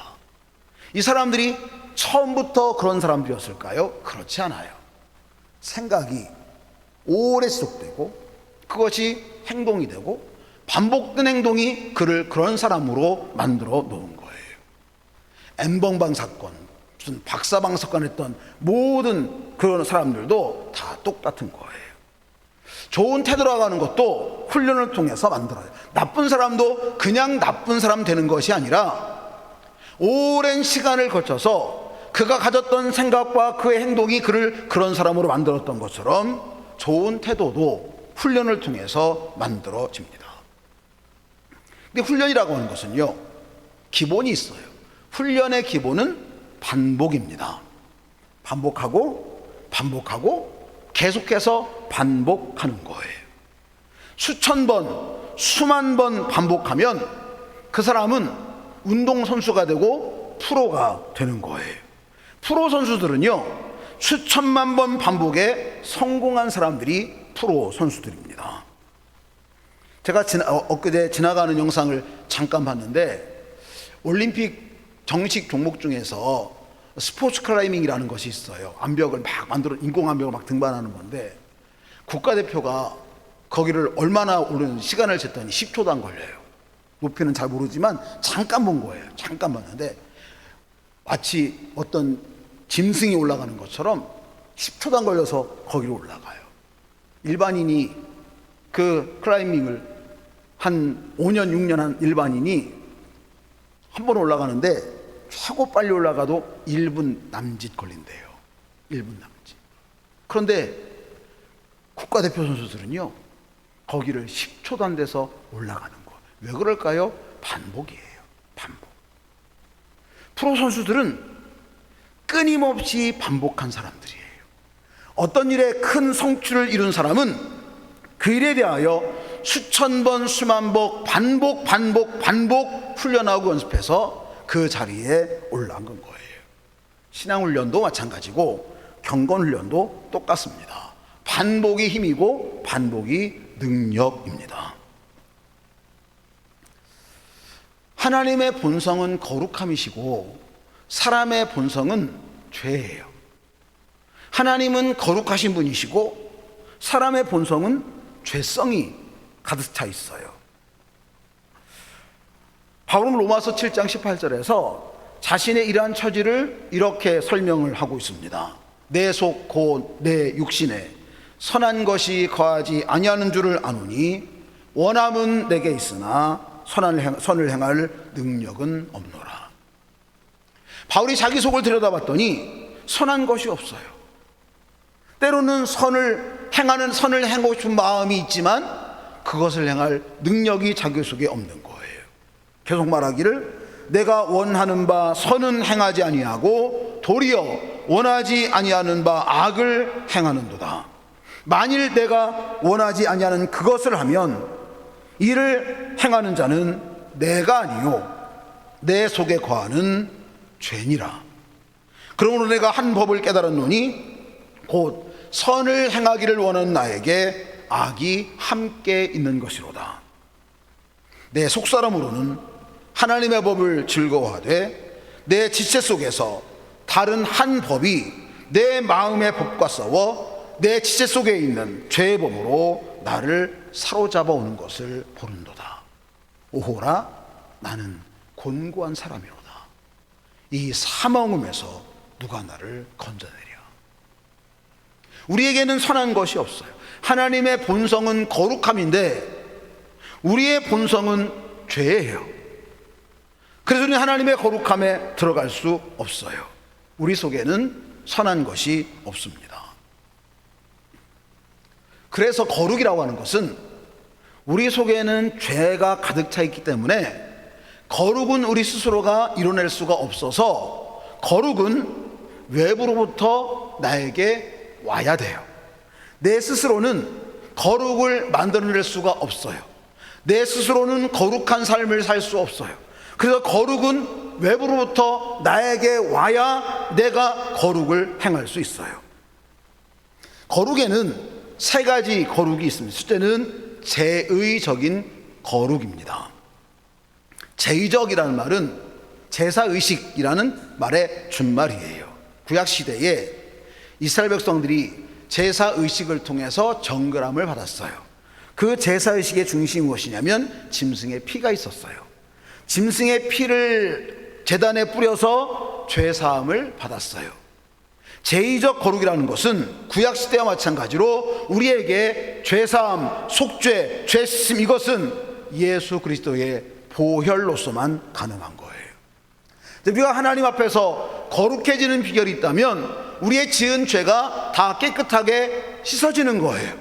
이 사람들이 처음부터 그런 사람들이었을까요? 그렇지 않아요. 생각이 오래 지속되고 그것이 행동이 되고 반복된 행동이 그를 그런 사람으로 만들어 놓은 거예요. 엠번방 사건, 무슨 박사방 사건 했던 모든 그런 사람들도 다 똑같은 거예요. 좋은 태도라고 하는 것도 훈련을 통해서 만들어요. 나쁜 사람도 그냥 나쁜 사람 되는 것이 아니라 오랜 시간을 거쳐서 그가 가졌던 생각과 그의 행동이 그를 그런 사람으로 만들었던 것처럼 좋은 태도도 훈련을 통해서 만들어집니다. 근데 훈련이라고 하는 것은요, 기본이 있어요. 훈련의 기본은 반복입니다. 반복하고 계속해서 반복하는 거예요. 수천 번, 수만 번 반복하면 그 사람은 운동선수가 되고 프로가 되는 거예요. 프로 선수들은요, 수천만 번 반복에 성공한 사람들이 프로 선수들입니다. 제가 엊그제 지나가는 영상을 잠깐 봤는데 올림픽 정식 종목 중에서 스포츠 클라이밍이라는 것이 있어요. 암벽을 막 만들어 인공 암벽을 막 등반하는 건데 국가대표가 거기를 얼마나 오른 시간을 쟀더니 10초도 안 걸려요. 높이는 잘 모르지만 잠깐 본 거예요. 잠깐 봤는데 마치 어떤 짐승이 올라가는 것처럼 10초도 안 걸려서 거기로 올라가요. 일반인이 그 클라이밍을 한 5년 6년 한 일반인이 한 번 올라가는데 최고 빨리 올라가도 1분 남짓 걸린대요. 1분 남짓. 그런데 국가대표 선수들은요, 거기를 10초도 안 돼서 올라가는 거. 왜 그럴까요? 반복이에요. 반복. 프로 선수들은 끊임없이 반복한 사람들이에요. 어떤 일에 큰 성취를 이룬 사람은 그 일에 대하여 수천 번, 수만 번 반복 훈련하고 연습해서 그 자리에 올라간 거예요. 신앙훈련도 마찬가지고 경건훈련도 똑같습니다. 반복이 힘이고 반복이 능력입니다. 하나님의 본성은 거룩함이시고 사람의 본성은 죄예요. 하나님은 거룩하신 분이시고 사람의 본성은 죄성이 가득 차 있어요. 바울은 로마서 7장 18절에서 자신의 이러한 처지를 이렇게 설명을 하고 있습니다. 내 속 곧 내 육신에 선한 것이 거하지 아니하는 줄을 아노니 원함은 내게 있으나 선을 행할 능력은 없노라. 바울이 자기 속을 들여다봤더니 선한 것이 없어요. 때로는 선을 행하고 싶은 마음이 있지만 그것을 행할 능력이 자기 속에 없는 거예요. 계속 말하기를 내가 원하는 바 선은 행하지 아니하고 도리어 원하지 아니하는 바 악을 행하는도다. 만일 내가 원하지 아니하는 그것을 하면 이를 행하는 자는 내가 아니요 내 속에 거하는 죄니라. 그러므로 내가 한 법을 깨달았노니 곧 선을 행하기를 원하는 나에게 악이 함께 있는 것이로다. 내 속사람으로는 하나님의 법을 즐거워하되 내 지체 속에서 다른 한 법이 내 마음의 법과 싸워 내 지체 속에 있는 죄의 법으로 나를 사로잡아 오는 것을 보는도다. 오호라 나는 곤고한 사람이로다. 이 사망음에서 누가 나를 건져내랴. 우리에게는 선한 것이 없어요. 하나님의 본성은 거룩함인데 우리의 본성은 죄예요. 그래서 우리는 하나님의 거룩함에 들어갈 수 없어요. 우리 속에는 선한 것이 없습니다. 그래서 거룩이라고 하는 것은 우리 속에는 죄가 가득 차 있기 때문에 거룩은 우리 스스로가 이뤄낼 수가 없어서 거룩은 외부로부터 나에게 와야 돼요. 내 스스로는 거룩을 만들어낼 수가 없어요. 내 스스로는 거룩한 삶을 살 수 없어요. 그래서 거룩은 외부로부터 나에게 와야 내가 거룩을 행할 수 있어요. 거룩에는 세 가지 거룩이 있습니다. 첫째는 제의적인 거룩입니다. 제의적이라는 말은 제사의식이라는 말의 준말이에요. 구약시대에 이스라엘 백성들이 제사의식을 통해서 정결함을 받았어요. 그 제사의식의 중심이 무엇이냐면 짐승의 피가 있었어요. 짐승의 피를 제단에 뿌려서 죄사함을 받았어요. 제의적 거룩이라는 것은 구약시대와 마찬가지로 우리에게 죄사함, 속죄, 죄심, 이것은 예수 그리스도의 보혈로서만 가능한 거예요. 우리가 하나님 앞에서 거룩해지는 비결이 있다면 우리의 지은 죄가 다 깨끗하게 씻어지는 거예요.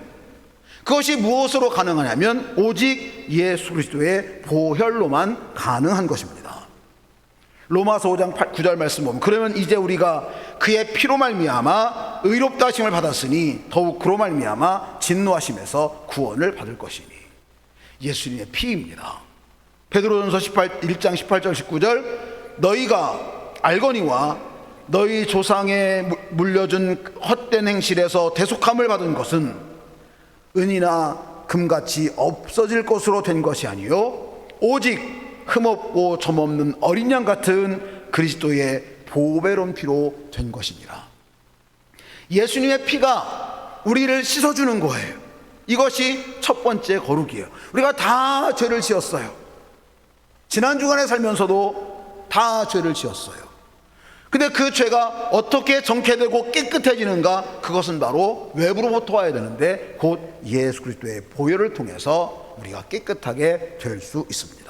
그것이 무엇으로 가능하냐면 오직 예수 그리스도의 보혈로만 가능한 것입니다. 로마서 5장 9절 말씀 보면 그러면 이제 우리가 그의 피로 말미암아 의롭다 하심을 받았으니 더욱 그로 말미암아 진노하심에서 구원을 받을 것이니. 예수님의 피입니다. 베드로전서 1장 18절 19절 너희가 알거니와 너희 조상에 물려준 헛된 행실에서 대속함을 받은 것은 은이나 금같이 없어질 것으로 된 것이 아니요 오직 흠없고 점없는 어린 양 같은 그리스도의 보배로운 피로 된 것이니라. 예수님의 피가 우리를 씻어주는 거예요. 이것이 첫 번째 거룩이에요. 우리가 다 죄를 지었어요. 지난 주간에 살면서도 다 죄를 지었어요. 근데 그 죄가 어떻게 정케되고 깨끗해지는가? 그것은 바로 외부로부터 와야 되는데 곧 예수 그리스도의 보혈을 통해서 우리가 깨끗하게 될 수 있습니다.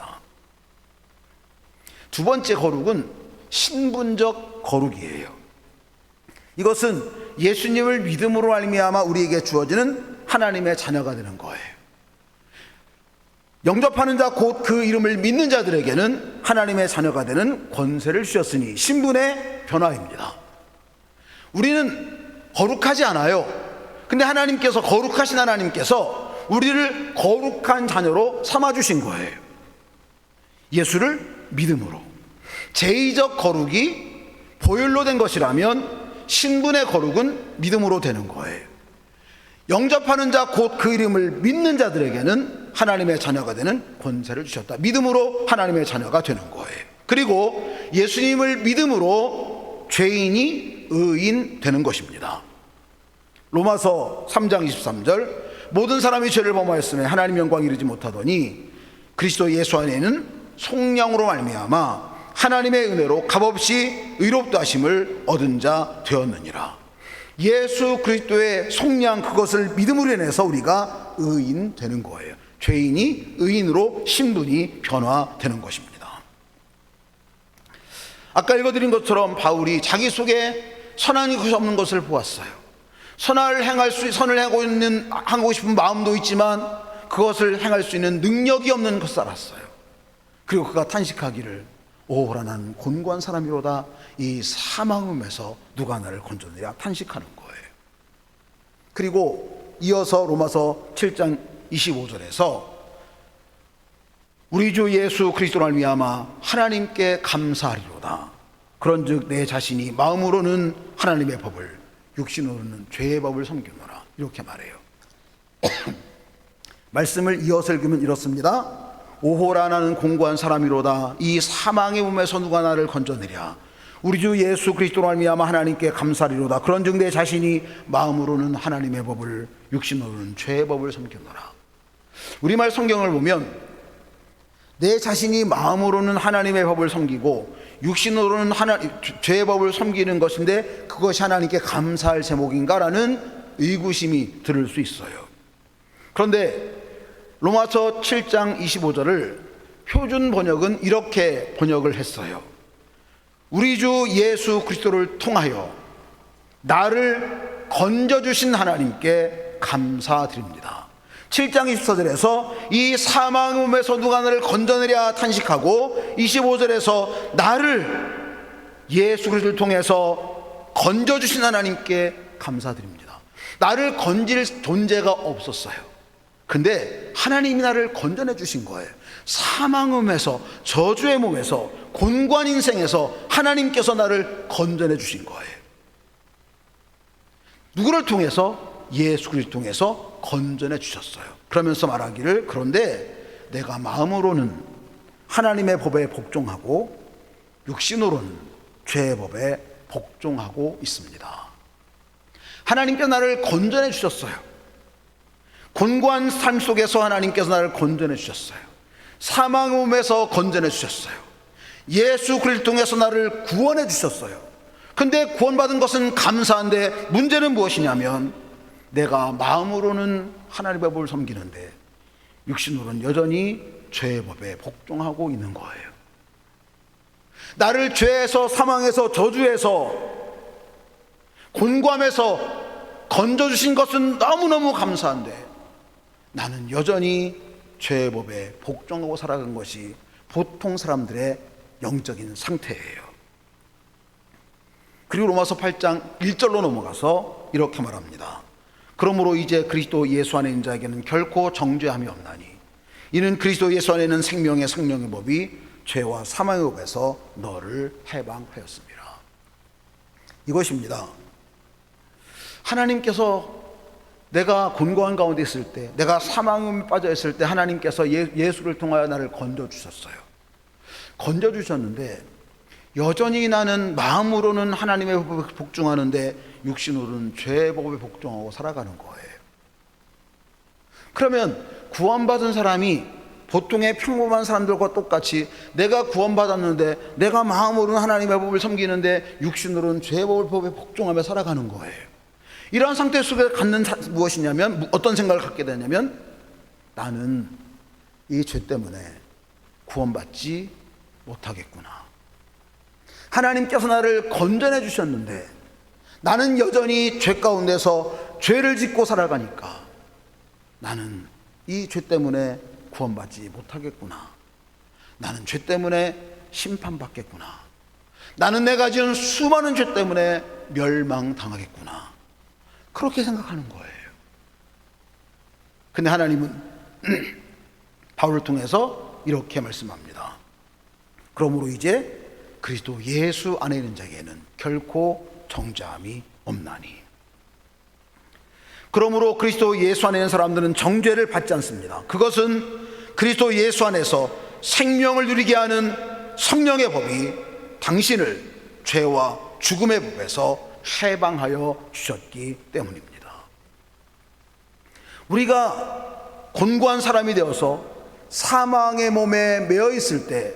두 번째 거룩은 신분적 거룩이에요. 이것은 예수님을 믿음으로 말미암아 우리에게 주어지는 하나님의 자녀가 되는 거예요. 영접하는 자 곧 그 이름을 믿는 자들에게는 하나님의 자녀가 되는 권세를 주셨으니 신분의 변화입니다. 우리는 거룩하지 않아요. 근데 하나님께서, 거룩하신 하나님께서 우리를 거룩한 자녀로 삼아주신 거예요. 예수를 믿음으로. 제의적 거룩이 보혈로 된 것이라면 신분의 거룩은 믿음으로 되는 거예요. 영접하는 자 곧 그 이름을 믿는 자들에게는 하나님의 자녀가 되는 권세를 주셨다. 믿음으로 하나님의 자녀가 되는 거예요. 그리고 예수님을 믿음으로 죄인이 의인 되는 것입니다. 로마서 3장 23절 모든 사람이 죄를 범하였으며 하나님 영광 이르지 못하더니 그리스도 예수 안에는 속량으로 말미암아 하나님의 은혜로 값없이 의롭다 하심을 얻은 자 되었느니라. 예수 그리스도의 속량, 그것을 믿음으로 인해서 우리가 의인 되는 거예요. 죄인이 의인으로 신분이 변화되는 것입니다. 아까 읽어드린 것처럼 바울이 자기 속에 선한 것이 없는 것을 보았어요. 선을 하고 싶은 마음도 있지만 그것을 행할 수 있는 능력이 없는 것을 알았어요. 그리고 그가 탄식하기를 오호라 나는 곤고한 사람이로다. 이 사망음에서 누가 나를 건져내랴 탄식하는 거예요. 그리고 이어서 로마서 7장 25절에서 우리 주 예수 그리스도로 말미암아 하나님께 감사하리로다. 그런즉 내 자신이 마음으로는 하나님의 법을 육신으로는 죄의 법을 섬기노라. 이렇게 말해요. 말씀을 이어서 읽으면 이렇습니다. 오호라 나는 공고한 사람이로다. 이 사망의 몸에서 누가 나를 건져내랴. 우리 주 예수 그리스도로 말미암아 하나님께 감사하리로다. 그런즉 내 자신이 마음으로는 하나님의 법을 육신으로는 죄의 법을 섬기노라. 우리말 성경을 보면 내 자신이 마음으로는 하나님의 법을 섬기고 육신으로는 죄의 법을 섬기는 것인데 그것이 하나님께 감사할 제목인가라는 의구심이 들을 수 있어요. 그런데 로마서 7장 25절을 표준 번역은 이렇게 번역을 했어요. 우리 주 예수 그리스도를 통하여 나를 건져주신 하나님께 감사드립니다. 7장 24절에서 이 사망의 몸에서 누가 나를 건져내랴 탄식하고 25절에서 나를 예수 그리스도를 통해서 건져주신 하나님께 감사드립니다. 나를 건질 존재가 없었어요. 근데 하나님이 나를 건져내 주신 거예요. 사망의 몸에서, 저주의 몸에서, 곤고한 인생에서 하나님께서 나를 건져내 주신 거예요. 누구를 통해서? 예수 그리스도를 통해서 건져내 주셨어요. 그러면서 말하기를 그런데 내가 마음으로는 하나님의 법에 복종하고 육신으로는 죄의 법에 복종하고 있습니다. 하나님께서 나를 건져내 주셨어요. 곤고한 삶 속에서 하나님께서 나를 건져내 주셨어요. 사망의 몸에서 건져내 주셨어요. 예수 그리스도를 통해서 나를 구원해 주셨어요. 근데 구원받은 것은 감사한데 문제는 무엇이냐면 내가 마음으로는 하나님의 법을 섬기는데 육신으로는 여전히 죄의 법에 복종하고 있는 거예요. 나를 죄에서, 사망에서, 저주에서, 곤고함에서 건져주신 것은 너무너무 감사한데 나는 여전히 죄의 법에 복종하고 살아간 것이 보통 사람들의 영적인 상태예요. 그리고 로마서 8장 1절로 넘어가서 이렇게 말합니다. 그러므로 이제 그리스도 예수 안에 있는 자에게는 결코 정죄함이 없나니 이는 그리스도 예수 안에 있는 생명의 성령의 법이 죄와 사망의 법에서 너를 해방하였습니다. 이것입니다. 하나님께서 내가 곤고한 가운데 있을 때, 내가 사망에 빠져 있을 때 하나님께서 예수를 통하여 나를 건져주셨어요. 건져주셨는데 여전히 나는 마음으로는 하나님의 법에 복종하는데 육신으로는 죄의 법에 복종하고 살아가는 거예요. 그러면 구원받은 사람이 보통의 평범한 사람들과 똑같이 내가 구원받았는데 내가 마음으로는 하나님의 법을 섬기는데 육신으로는 죄의 법에 복종하며 살아가는 거예요. 이러한 상태 속에 갖는 무엇이냐면 어떤 생각을 갖게 되냐면 나는 이 죄 때문에 구원받지 못하겠구나. 하나님께서 나를 건져내 주셨는데 나는 여전히 죄 가운데서 죄를 짓고 살아가니까 나는 이 죄 때문에 구원받지 못하겠구나. 나는 죄 때문에 심판받겠구나. 나는 내가 지은 수많은 죄 때문에 멸망당하겠구나. 그렇게 생각하는 거예요. 근데 하나님은 바울을 통해서 이렇게 말씀합니다. 그러므로 이제 그리스도 예수 안에 있는 자에게는 결코 정죄함이 없나니. 그러므로 그리스도 예수 안에 있는 사람들은 정죄를 받지 않습니다. 그것은 그리스도 예수 안에서 생명을 누리게 하는 성령의 법이 당신을 죄와 죽음의 법에서 해방하여 주셨기 때문입니다. 우리가 곤고한 사람이 되어서 사망의 몸에 매여 있을 때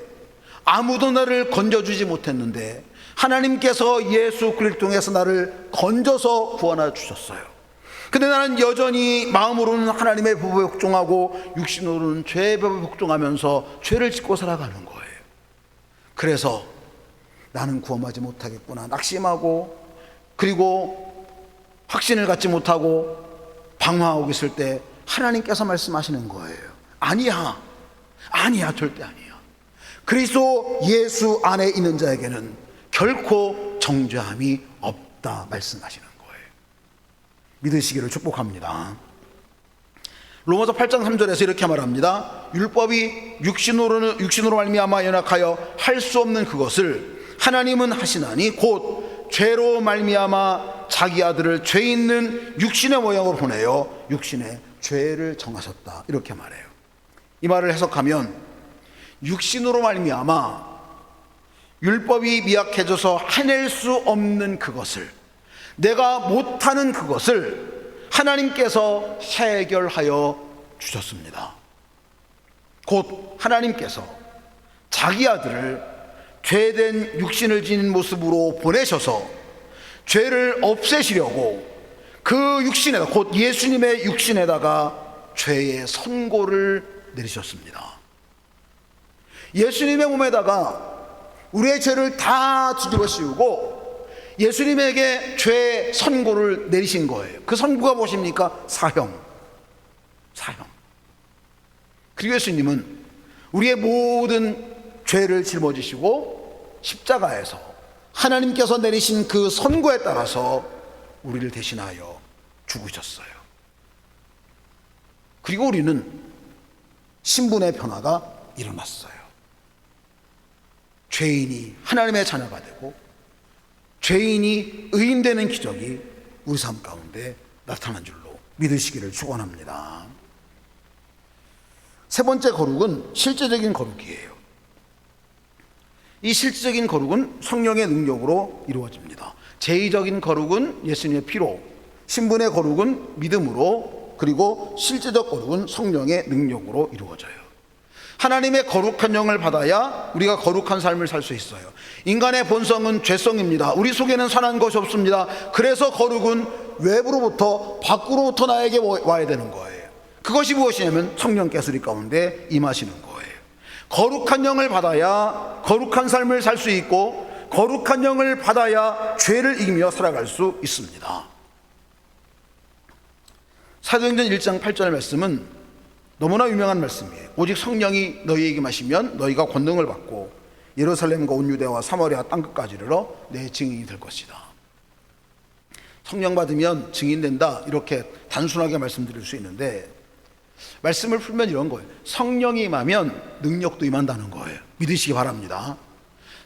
아무도 나를 건져주지 못했는데 하나님께서 예수 그리스도를 통해서 나를 건져서 구원해 주셨어요. 근데 나는 여전히 마음으로는 하나님의 법에 복종하고 육신으로는 죄의 법에 복종하면서 죄를 짓고 살아가는 거예요. 그래서 나는 구원하지 못하겠구나 낙심하고, 그리고 확신을 갖지 못하고 방황하고 있을 때 하나님께서 말씀하시는 거예요. 아니야, 절대 아니야. 그리스도 예수 안에 있는 자에게는 결코 정죄함이 없다 말씀하시는 거예요. 믿으시기를 축복합니다. 로마서 8장 3절에서 이렇게 말합니다. 율법이 육신으로 말미암아 연약하여 할 수 없는 그것을 하나님은 하시나니 곧 죄로 말미암아 자기 아들을 죄 있는 육신의 모양으로 보내어 육신의 죄를 정하셨다. 이렇게 말해요. 이 말을 해석하면 육신으로 말미암아 율법이 미약해져서 해낼 수 없는 그것을, 내가 못하는 그것을 하나님께서 해결하여 주셨습니다. 곧 하나님께서 자기 아들을 죄된 육신을 지닌 모습으로 보내셔서 죄를 없애시려고 그 육신에다, 곧 예수님의 육신에다가 죄의 선고를 내리셨습니다. 예수님의 몸에다가 우리의 죄를 다 뒤집어 씌우고 예수님에게 죄의 선고를 내리신 거예요. 그 선고가 무엇입니까? 사형. 그리고 예수님은 우리의 모든 죄를 짊어지시고 십자가에서 하나님께서 내리신 그 선고에 따라서 우리를 대신하여 죽으셨어요. 그리고 우리는 신분의 변화가 일어났어요. 죄인이 하나님의 자녀가 되고 죄인이 의인되는 기적이 우리 삶 가운데 나타난 줄로 믿으시기를 축원합니다. 세 번째 거룩은 실제적인 거룩이에요. 이 실제적인 거룩은 성령의 능력으로 이루어집니다. 제의적인 거룩은 예수님의 피로, 신분의 거룩은 믿음으로, 그리고 실제적 거룩은 성령의 능력으로 이루어져요. 하나님의 거룩한 영을 받아야 우리가 거룩한 삶을 살 수 있어요. 인간의 본성은 죄성입니다. 우리 속에는 선한 것이 없습니다. 그래서 거룩은 외부로부터 밖으로부터 나에게 와야 되는 거예요. 그것이 무엇이냐면 성령께서 우리 가운데 임하시는 거예요. 거룩한 영을 받아야 거룩한 삶을 살 수 있고, 거룩한 영을 받아야 죄를 이기며 살아갈 수 있습니다. 사도행전 1장 8절 말씀은 너무나 유명한 말씀이에요. 오직 성령이 너희에게 임하시면 너희가 권능을 받고 예루살렘과 온 유대와 사마리아 땅끝까지 이르러 내 증인이 될 것이다. 성령 받으면 증인된다, 이렇게 단순하게 말씀드릴 수 있는데, 말씀을 풀면 이런 거예요. 성령이 임하면 능력도 임한다는 거예요. 믿으시기 바랍니다.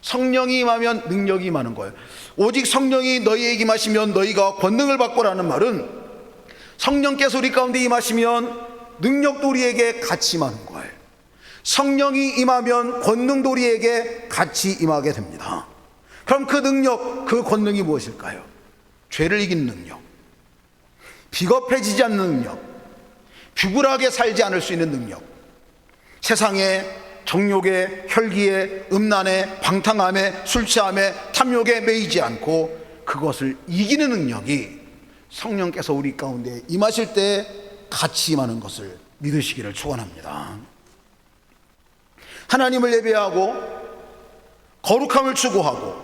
성령이 임하면 능력이 임하는 거예요. 오직 성령이 너희에게 임하시면 너희가 권능을 받고라는 말은 성령께서 우리 가운데 임하시면 능력도 우리에게 같이 임하는 거예요. 성령이 임하면 권능도 우리에게 같이 임하게 됩니다. 그럼 그 능력, 그 권능이 무엇일까요? 죄를 이기는 능력, 비겁해지지 않는 능력, 비굴하게 살지 않을 수 있는 능력, 세상에 정욕에, 혈기에, 음란에, 방탕함에, 술 취함에, 탐욕에 매이지 않고 그것을 이기는 능력이 성령께서 우리 가운데 임하실 때 같이 임하는 것을 믿으시기를 축원합니다. 하나님을 예배하고 거룩함을 추구하고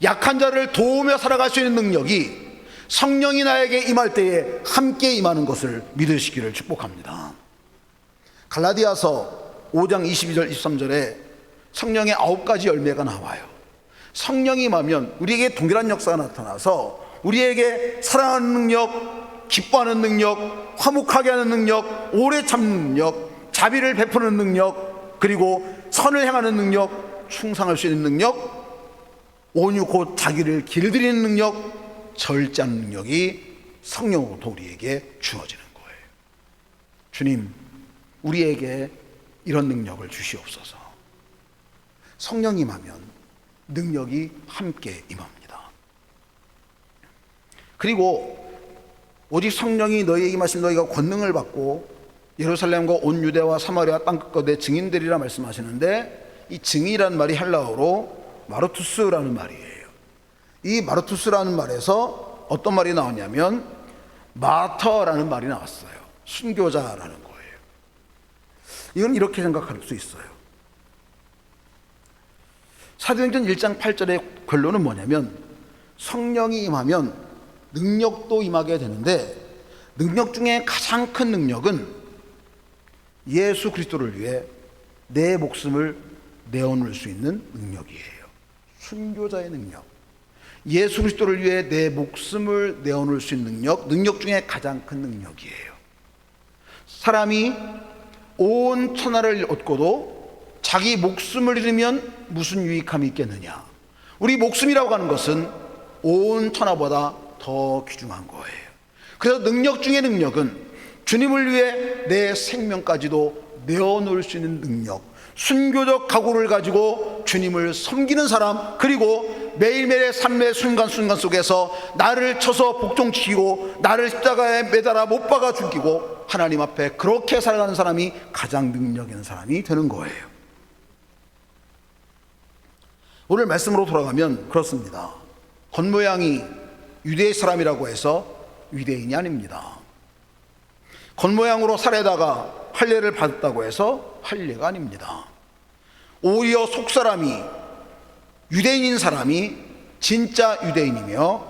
약한 자를 도우며 살아갈 수 있는 능력이 성령이 나에게 임할 때에 함께 임하는 것을 믿으시기를 축복합니다. 갈라디아서 5장 22절 23절에 성령의 9가지 열매가 나와요. 성령이 임하면 우리에게 동일한 역사가 나타나서 우리에게 사랑하는 능력, 기뻐하는 능력, 화목하게 하는 능력, 오래 참는 능력, 자비를 베푸는 능력, 그리고 선을 행하는 능력, 충성할 수 있는 능력, 온유 곧 자기를 길들이는 능력, 절제하는 능력이 성령으로부터 우리에게 주어지는 거예요. 주님, 우리에게 이런 능력을 주시옵소서. 성령이 임하면 능력이 함께 임합니다. 그리고 오직 성령이 너희에게 임하신 너희가 권능을 받고 예루살렘과 온 유대와 사마리아 땅끝까지 증인들이라 말씀하시는데, 이 증인이라는 말이 헬라어로 마르투스라는 말이에요. 이 마르투스라는 말에서 어떤 말이 나왔냐면 마터라는 말이 나왔어요. 순교자라는 거예요. 이건 이렇게 생각할 수 있어요. 사도행전 1장 8절의 결론은 뭐냐면 성령이 임하면 능력도 임하게 되는데, 능력 중에 가장 큰 능력은 예수 그리스도를 위해 내 목숨을 내어놓을 수 있는 능력이에요. 순교자의 능력, 예수 그리스도를 위해 내 목숨을 내어놓을 수 있는 능력 중에 가장 큰 능력이에요. 사람이 온 천하를 얻고도 자기 목숨을 잃으면 무슨 유익함이 있겠느냐. 우리 목숨이라고 하는 것은 온 천하보다 더 귀중한 거예요. 그래서 능력 중에 능력은 주님을 위해 내 생명까지도 내어놓을 수 있는 능력, 순교적 각오를 가지고 주님을 섬기는 사람, 그리고 매일매일의 삶의 순간순간 속에서 나를 쳐서 복종시키고 나를 십자가에 매달아 못 박아 죽이고 하나님 앞에 그렇게 살아가는 사람이 가장 능력 있는 사람이 되는 거예요. 오늘 말씀으로 돌아가면 그렇습니다. 겉모양이 유대 사람이라고 해서 유대인이 아닙니다. 겉모양으로 살에다가 할례를 받았다고 해서 할례가 아닙니다. 오히려 속사람이, 유대인인 사람이 진짜 유대인이며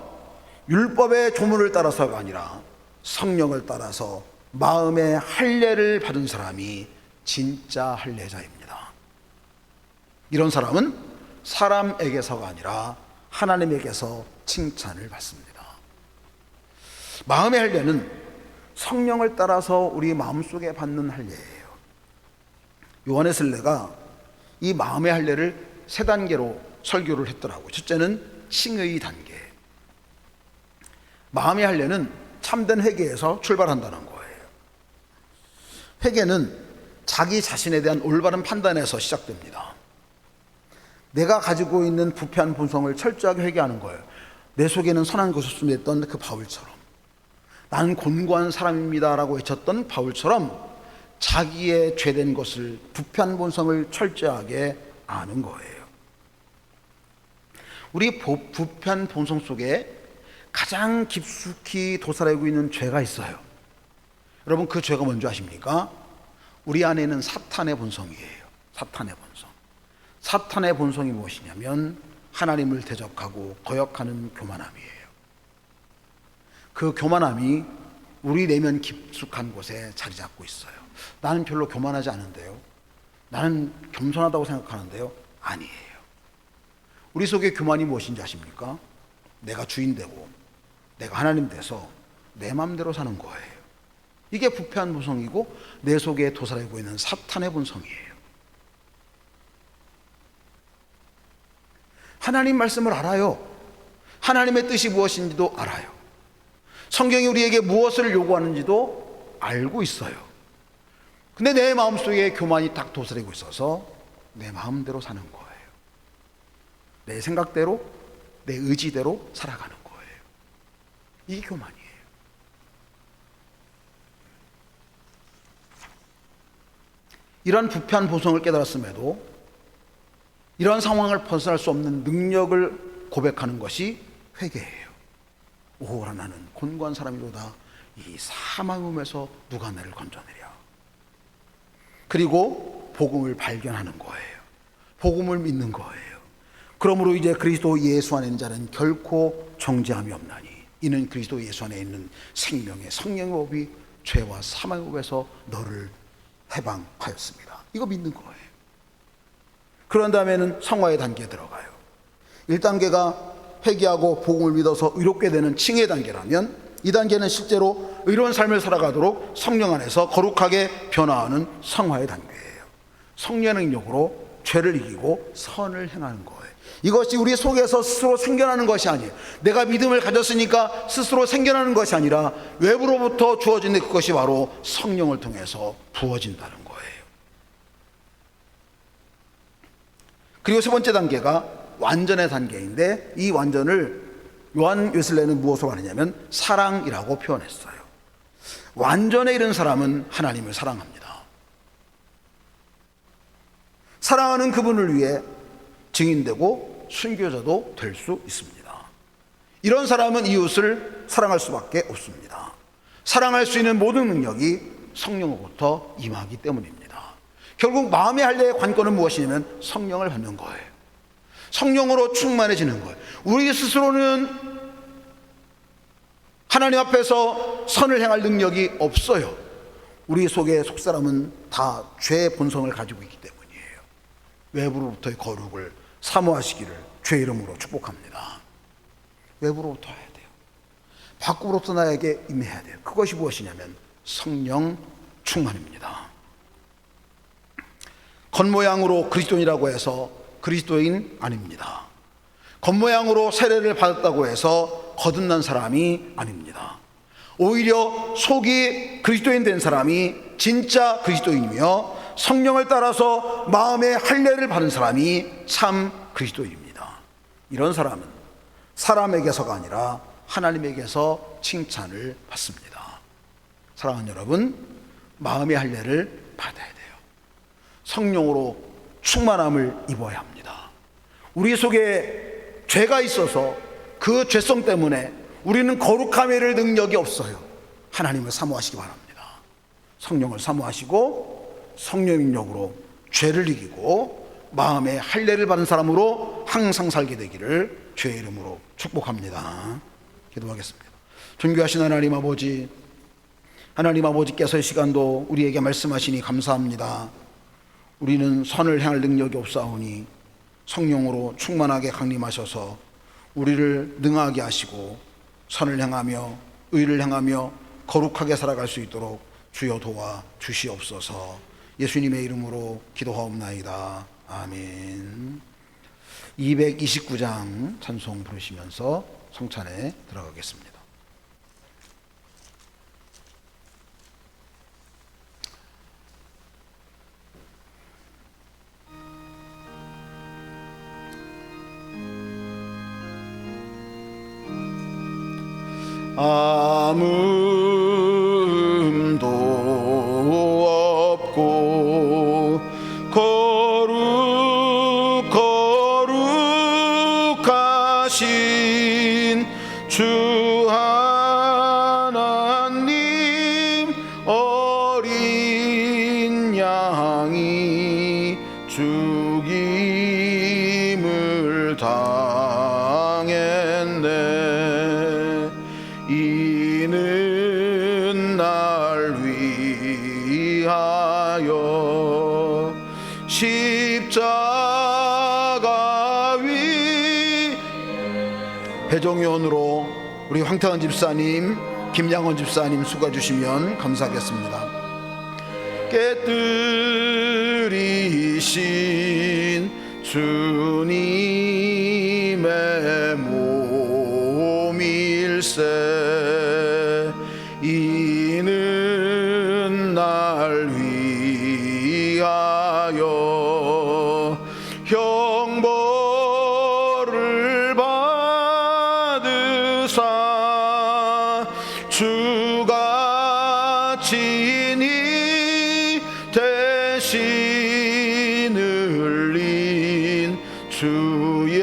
율법의 조문을 따라서가 아니라 성령을 따라서 마음의 할례를 받은 사람이 진짜 할례자입니다. 이런 사람은 사람에게서가 아니라 하나님에게서 칭찬을 받습니다. 마음의 할례는 성령을 따라서 우리 마음속에 받는 할례예요. 요한의 설례가 이 마음의 할례를 세 단계로 설교를 했더라고요. 첫째는 칭의 단계. 마음의 할례는 참된 회개에서 출발한다는 거예요. 회개는 자기 자신에 대한 올바른 판단에서 시작됩니다. 내가 가지고 있는 부패한 본성을 철저하게 회개하는 거예요. 내 속에는 선한 것이 없음했던 그 바울처럼, 나는 곤고한 사람입니다라고 외쳤던 바울처럼 자기의 죄된 것을, 부패한 본성을 철저하게 아는 거예요. 우리 부패한 본성 속에 가장 깊숙이 도사리고 있는 죄가 있어요. 여러분, 그 죄가 뭔지 아십니까? 우리 안에는 사탄의 본성이에요. 사탄의 본성. 사탄의 본성이 무엇이냐면 하나님을 대적하고 거역하는 교만함이에요. 그 교만함이 우리 내면 깊숙한 곳에 자리 잡고 있어요. 나는 별로 교만하지 않은데요, 나는 겸손하다고 생각하는데요, 아니에요. 우리 속에 교만이 무엇인지 아십니까? 내가 주인 되고 내가 하나님 돼서 내 마음대로 사는 거예요. 이게 부패한 본성이고 내 속에 도사리고 있는 사탄의 본성이에요. 하나님 말씀을 알아요. 하나님의 뜻이 무엇인지도 알아요. 성경이 우리에게 무엇을 요구하는지도 알고 있어요. 근데 내 마음속에 교만이 딱 도사리고 있어서 내 마음대로 사는 거예요. 내 생각대로, 내 의지대로 살아가는 거예요. 이게 교만이에요. 이런 부패한 본성을 깨달았음에도 이런 상황을 벗어날 수 없는 능력을 고백하는 것이 회개예요. 오호라, 나는 곤고한 사람이로다. 이 사망의 몸에서 누가 나를 건져내랴. 그리고 복음을 발견하는 거예요. 복음을 믿는 거예요. 그러므로 이제 그리스도 예수 안에 있는 자는 결코 정죄함이 없나니 이는 그리스도 예수 안에 있는 생명의 성령의 법이 죄와 사망의 법에서 너를 해방하였습니다. 이거 믿는 거예요. 그런 다음에는 성화의 단계에 들어가요. 1단계가 회개하고 복음을 믿어서 의롭게 되는 칭의 단계라면, 2단계는 실제로 의로운 삶을 살아가도록 성령 안에서 거룩하게 변화하는 성화의 단계예요. 성령의 능력으로 죄를 이기고 선을 행하는 거예요. 이것이 우리 속에서 스스로 생겨나는 것이 아니에요. 내가 믿음을 가졌으니까 스스로 생겨나는 것이 아니라 외부로부터 주어지는 그것이 바로 성령을 통해서 부어진다는 거예요. 그리고 세 번째 단계가 완전의 단계인데, 이 완전을 요한 웨슬레는 무엇으로 하느냐면 사랑이라고 표현했어요. 완전에 이른 사람은 하나님을 사랑합니다. 사랑하는 그분을 위해 증인되고 순교자도 될 수 있습니다. 이런 사람은 이웃을 사랑할 수밖에 없습니다. 사랑할 수 있는 모든 능력이 성령으로부터 임하기 때문입니다. 결국 마음의 할례의 관건은 무엇이냐면 성령을 받는 거예요. 성령으로 충만해지는 거예요. 우리 스스로는 하나님 앞에서 선을 행할 능력이 없어요. 우리 속의 속사람은 다 죄의 본성을 가지고 있기 때문이에요. 외부로부터의 거룩을 사모하시기를 주의 이름으로 축복합니다. 외부로부터 해야 돼요. 밖으로부터 나에게 임해야 돼요. 그것이 무엇이냐면 성령 충만입니다. 겉모양으로 그리스도인이라고 해서 그리스도인 아닙니다. 겉모양으로 세례를 받았다고 해서 거듭난 사람이 아닙니다. 오히려 속이 그리스도인 된 사람이 진짜 그리스도인이며, 성령을 따라서 마음의 할례를 받은 사람이 참 그리스도인입니다. 이런 사람은 사람에게서가 아니라 하나님에게서 칭찬을 받습니다. 사랑하는 여러분, 마음의 할례를 받아야 돼요. 성령으로 충만함을 입어야 합니다. 우리 속에 죄가 있어서 그 죄성 때문에 우리는 거룩함에 이를 능력이 없어요. 하나님을 사모하시기 바랍니다. 성령을 사모하시고 성령의 능력으로 죄를 이기고 마음의 할례를 받은 사람으로 항상 살게 되기를 주의 이름으로 축복합니다. 기도하겠습니다. 존귀하신 하나님 아버지, 하나님 아버지께서 이 시간도 우리에게 말씀하시니 감사합니다. 우리는 선을 행할 능력이 없사오니 성령으로 충만하게 강림하셔서 우리를 능하게 하시고 선을 행하며 의를 행하며 거룩하게 살아갈 수 있도록 주여 도와 주시옵소서. 예수님의 이름으로 기도하옵나이다. 아멘. 229장 찬송 부르시면서 성찬에 들어가겠습니다. 아무음도 없고 거룩하신 주 하나님, 어린 양이 죽임을 당했네. 이는 날 위하여 십자가 위. 배종의원으로 우리 황태환 집사님, 김양원 집사님 수고해 주시면 감사하겠습니다. 깨뜨리신 주님의 몸일세. 이는 날 위하여 형벌을 받으사 주가 친히 대신 흘린 주의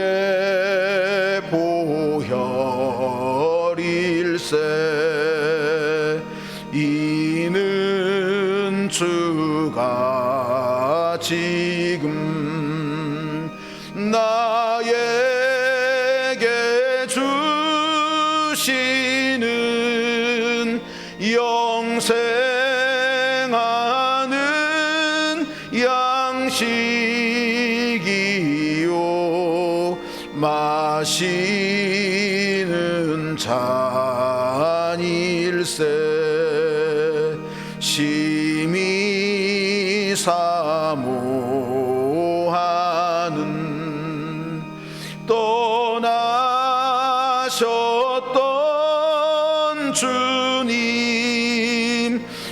보혈일세. 이는 주가 지금 나에게 주시는 영생하는 다시는 잔일세 심히 사모하는 떠나셨던 주님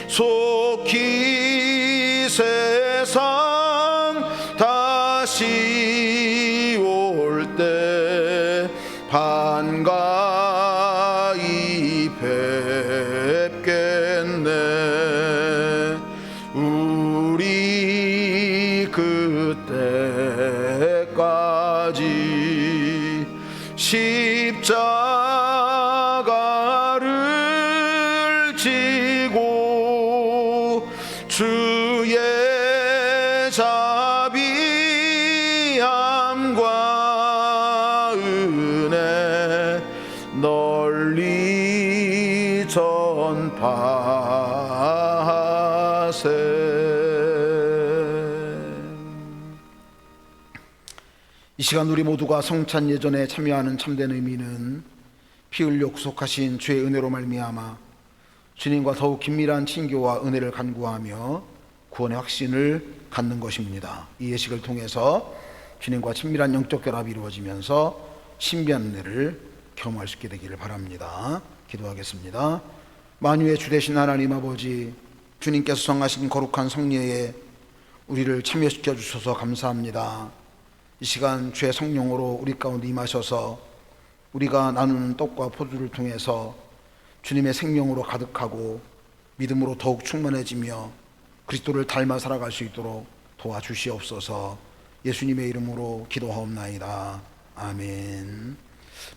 속히 세상 다시 올 때 반가이 뵙겠네. 우리 그때까지 십자가를 지고 주의 자비함과 은혜 널리 전파하세. 이 시간 우리 모두가 성찬 예전에 참여하는 참된 의미는 피 흘려 구속하신 주의 은혜로 말미암아 주님과 더욱 긴밀한 친교와 은혜를 간구하며 구원의 확신을 갖는 것입니다. 이 예식을 통해서 주님과 친밀한 영적 결합이 이루어지면서 신비한 은혜를 경험할 수 있게 되기를 바랍니다. 기도하겠습니다. 만유의 주 되신 하나님 아버지, 주님께서 성하신 거룩한 성례에 우리를 참여시켜 주셔서 감사합니다. 이 시간 주의 성령으로 우리 가운데 임하셔서 우리가 나누는 떡과 포도를 통해서 주님의 생명으로 가득하고 믿음으로 더욱 충만해지며 그리스도를 닮아 살아갈 수 있도록 도와주시옵소서. 예수님의 이름으로 기도하옵나이다. 아멘.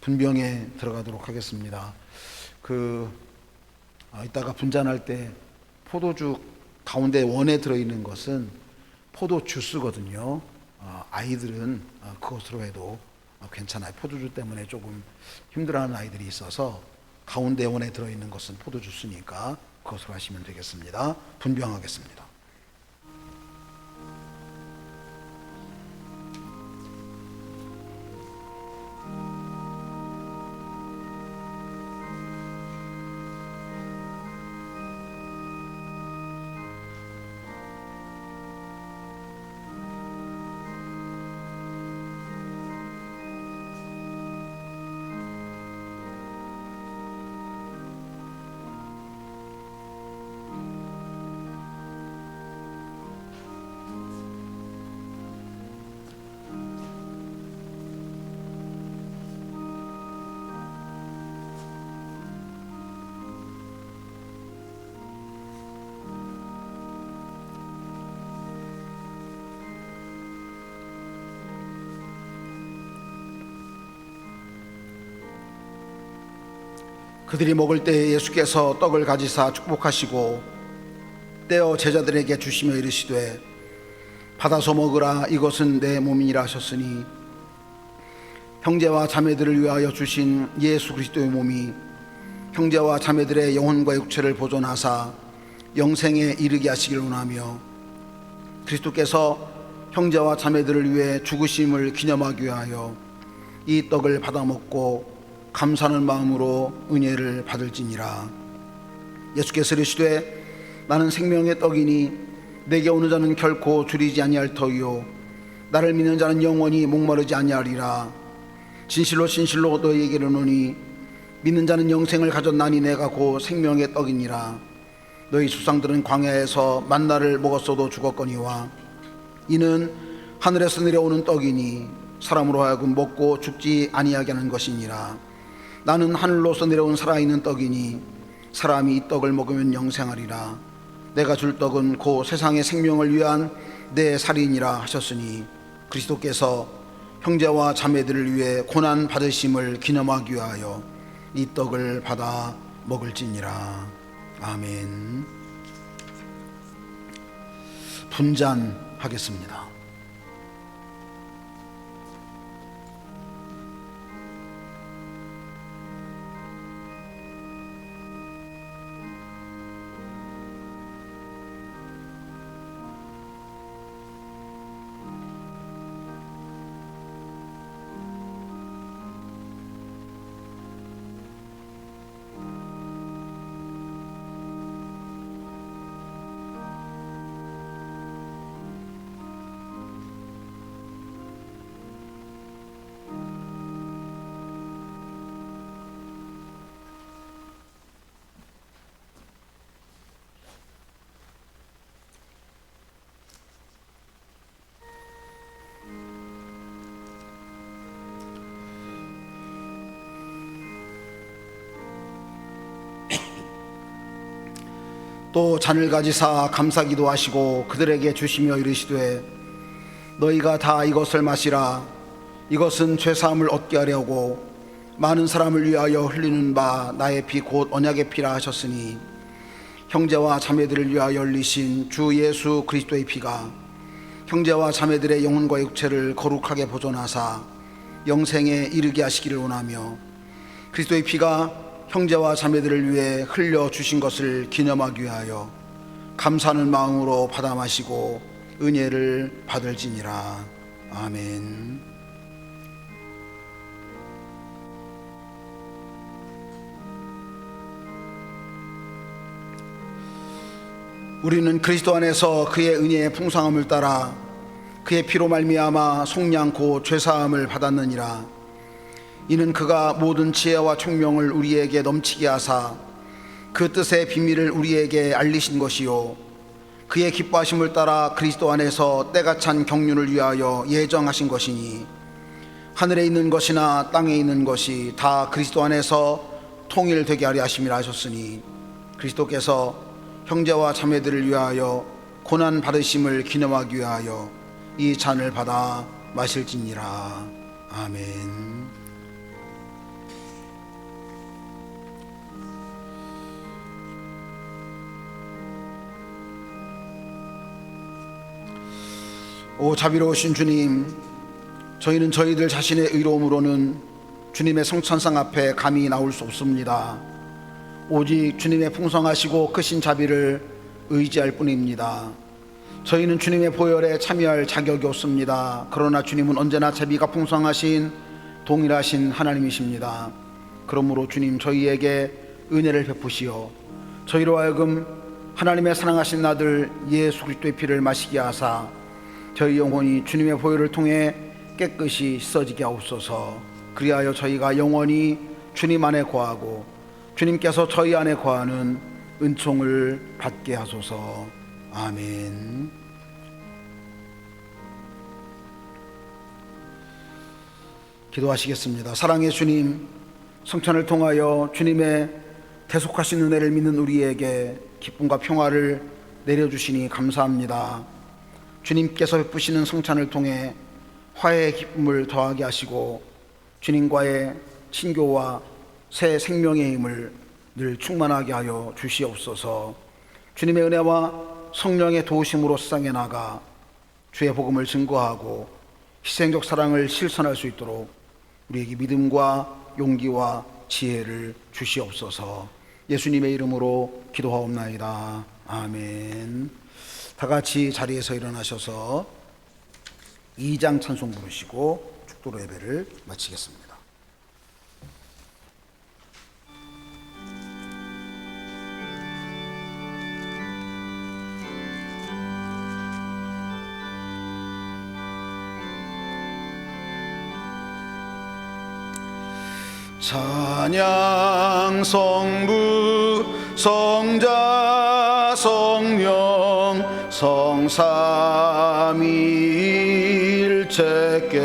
분병에 들어가도록 하겠습니다. 이따가 분잔할 때 포도주 가운데 원에 들어있는 것은 포도 주스거든요. 아이들은 그것으로 해도 괜찮아요. 포도주 때문에 조금 힘들어하는 아이들이 있어서 가운데 원에 들어있는 것은 포도주스니까 그것으로 하시면 되겠습니다. 분병하겠습니다. 그들이 먹을 때 예수께서 떡을 가지사 축복하시고 떼어 제자들에게 주시며 이르시되 받아서 먹으라, 이것은 내 몸이니라 하셨으니 형제와 자매들을 위하여 주신 예수 그리스도의 몸이 형제와 자매들의 영혼과 육체를 보존하사 영생에 이르게 하시길 원하며 그리스도께서 형제와 자매들을 위해 죽으심을 기념하기 위하여 이 떡을 받아 먹고 감사하는 마음으로 은혜를 받을지니라. 예수께서 이르시되 나는 생명의 떡이니 내게 오는 자는 결코 줄이지 아니할 터이요 나를 믿는 자는 영원히 목마르지 아니하리라. 진실로 진실로 너희에게 이르노니 믿는 자는 영생을 가졌나니 내가 곧 생명의 떡이니라. 너희 조상들은 광야에서 만나를 먹었어도 죽었거니와 이는 하늘에서 내려오는 떡이니 사람으로 하여금 먹고 죽지 아니하게 하는 것이니라. 나는 하늘로서 내려온 살아있는 떡이니 사람이 이 떡을 먹으면 영생하리라. 내가 줄 떡은 곧 세상의 생명을 위한 내 살이니라 하셨으니 그리스도께서 형제와 자매들을 위해 고난 받으심을 기념하기 위하여 이 떡을 받아 먹을지니라. 아멘. 분잔하겠습니다. 또 잔을 가지사 감사기도 하시고 그들에게 주시며 이르시되 너희가 다 이것을 마시라. 이것은 죄사함을 얻게 하려고 많은 사람을 위하여 흘리는 바 나의 피 곧 언약의 피라 하셨으니 형제와 자매들을 위하여 흘리신 주 예수 그리스도의 피가 형제와 자매들의 영혼과 육체를 거룩하게 보존하사 영생에 이르게 하시기를 원하며 그리스도의 피가 형제와 자매들을 위해 흘려 주신 것을 기념하기 위하여 감사하는 마음으로 받아 마시고 은혜를 받을지니라. 아멘. 우리는 그리스도 안에서 그의 은혜의 풍성함을 따라 그의 피로 말미암아 속량 곧 죄사함을 받았느니라. 이는 그가 모든 지혜와 총명을 우리에게 넘치게 하사 그 뜻의 비밀을 우리에게 알리신 것이요 그의 기뻐하심을 따라 그리스도 안에서 때가 찬 경륜을 위하여 예정하신 것이니 하늘에 있는 것이나 땅에 있는 것이 다 그리스도 안에서 통일되게 하려 하심이라 하셨으니 그리스도께서 형제와 자매들을 위하여 고난 받으심을 기념하기 위하여 이 잔을 받아 마실지니라. 아멘. 오 자비로우신 주님, 저희는 저희들 자신의 의로움으로는 주님의 성천상 앞에 감히 나올 수 없습니다. 오직 주님의 풍성하시고 크신 자비를 의지할 뿐입니다. 저희는 주님의 보혈에 참여할 자격이 없습니다. 그러나 주님은 언제나 자비가 풍성하신 동일하신 하나님이십니다. 그러므로 주님 저희에게 은혜를 베푸시어 저희로 하여금 하나님의 사랑하신 아들 예수 그리스도의 피를 마시게 하사 저희 영혼이 주님의 보혈을 통해 깨끗이 씻어지게 하옵소서. 그리하여 저희가 영원히 주님 안에 거하고 주님께서 저희 안에 거하는 은총을 받게 하소서. 아멘. 기도하시겠습니다. 사랑의 주님, 성찬을 통하여 주님의 대속하신 은혜를 믿는 우리에게 기쁨과 평화를 내려주시니 감사합니다. 주님께서 베푸시는 성찬을 통해 화해의 기쁨을 더하게 하시고 주님과의 친교와 새 생명의 힘을 늘 충만하게 하여 주시옵소서. 주님의 은혜와 성령의 도우심으로 세상에 나가 주의 복음을 증거하고 희생적 사랑을 실천할 수 있도록 우리에게 믿음과 용기와 지혜를 주시옵소서. 예수님의 이름으로 기도하옵나이다. 아멘. 다 같이 자리에서 일어나셔서 2장 찬송 부르시고 축도로 예배를 마치겠습니다. 찬양 성부 성자 성령 성삼위일체께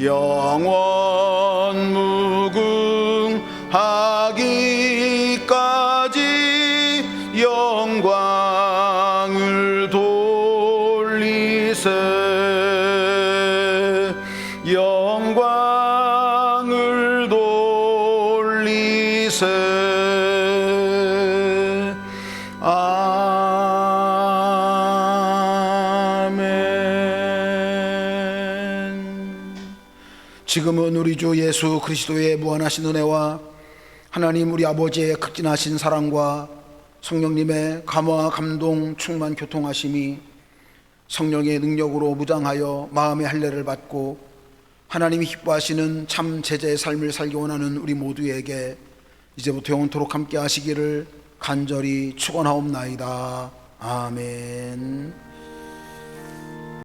영원 무궁하기까지 영광을 돌리세. 영광을 돌리세. 지금은 우리 주 예수 그리스도의 무한하신 은혜와 하나님 우리 아버지의 극진하신 사랑과 성령님의 감화 감동 충만 교통하심이 성령의 능력으로 무장하여 마음의 할례를 받고 하나님이 기뻐하시는 참 제자의 삶을 살기 원하는 우리 모두에게 이제부터 영원토록 함께 하시기를 간절히 축원하옵나이다. 아멘.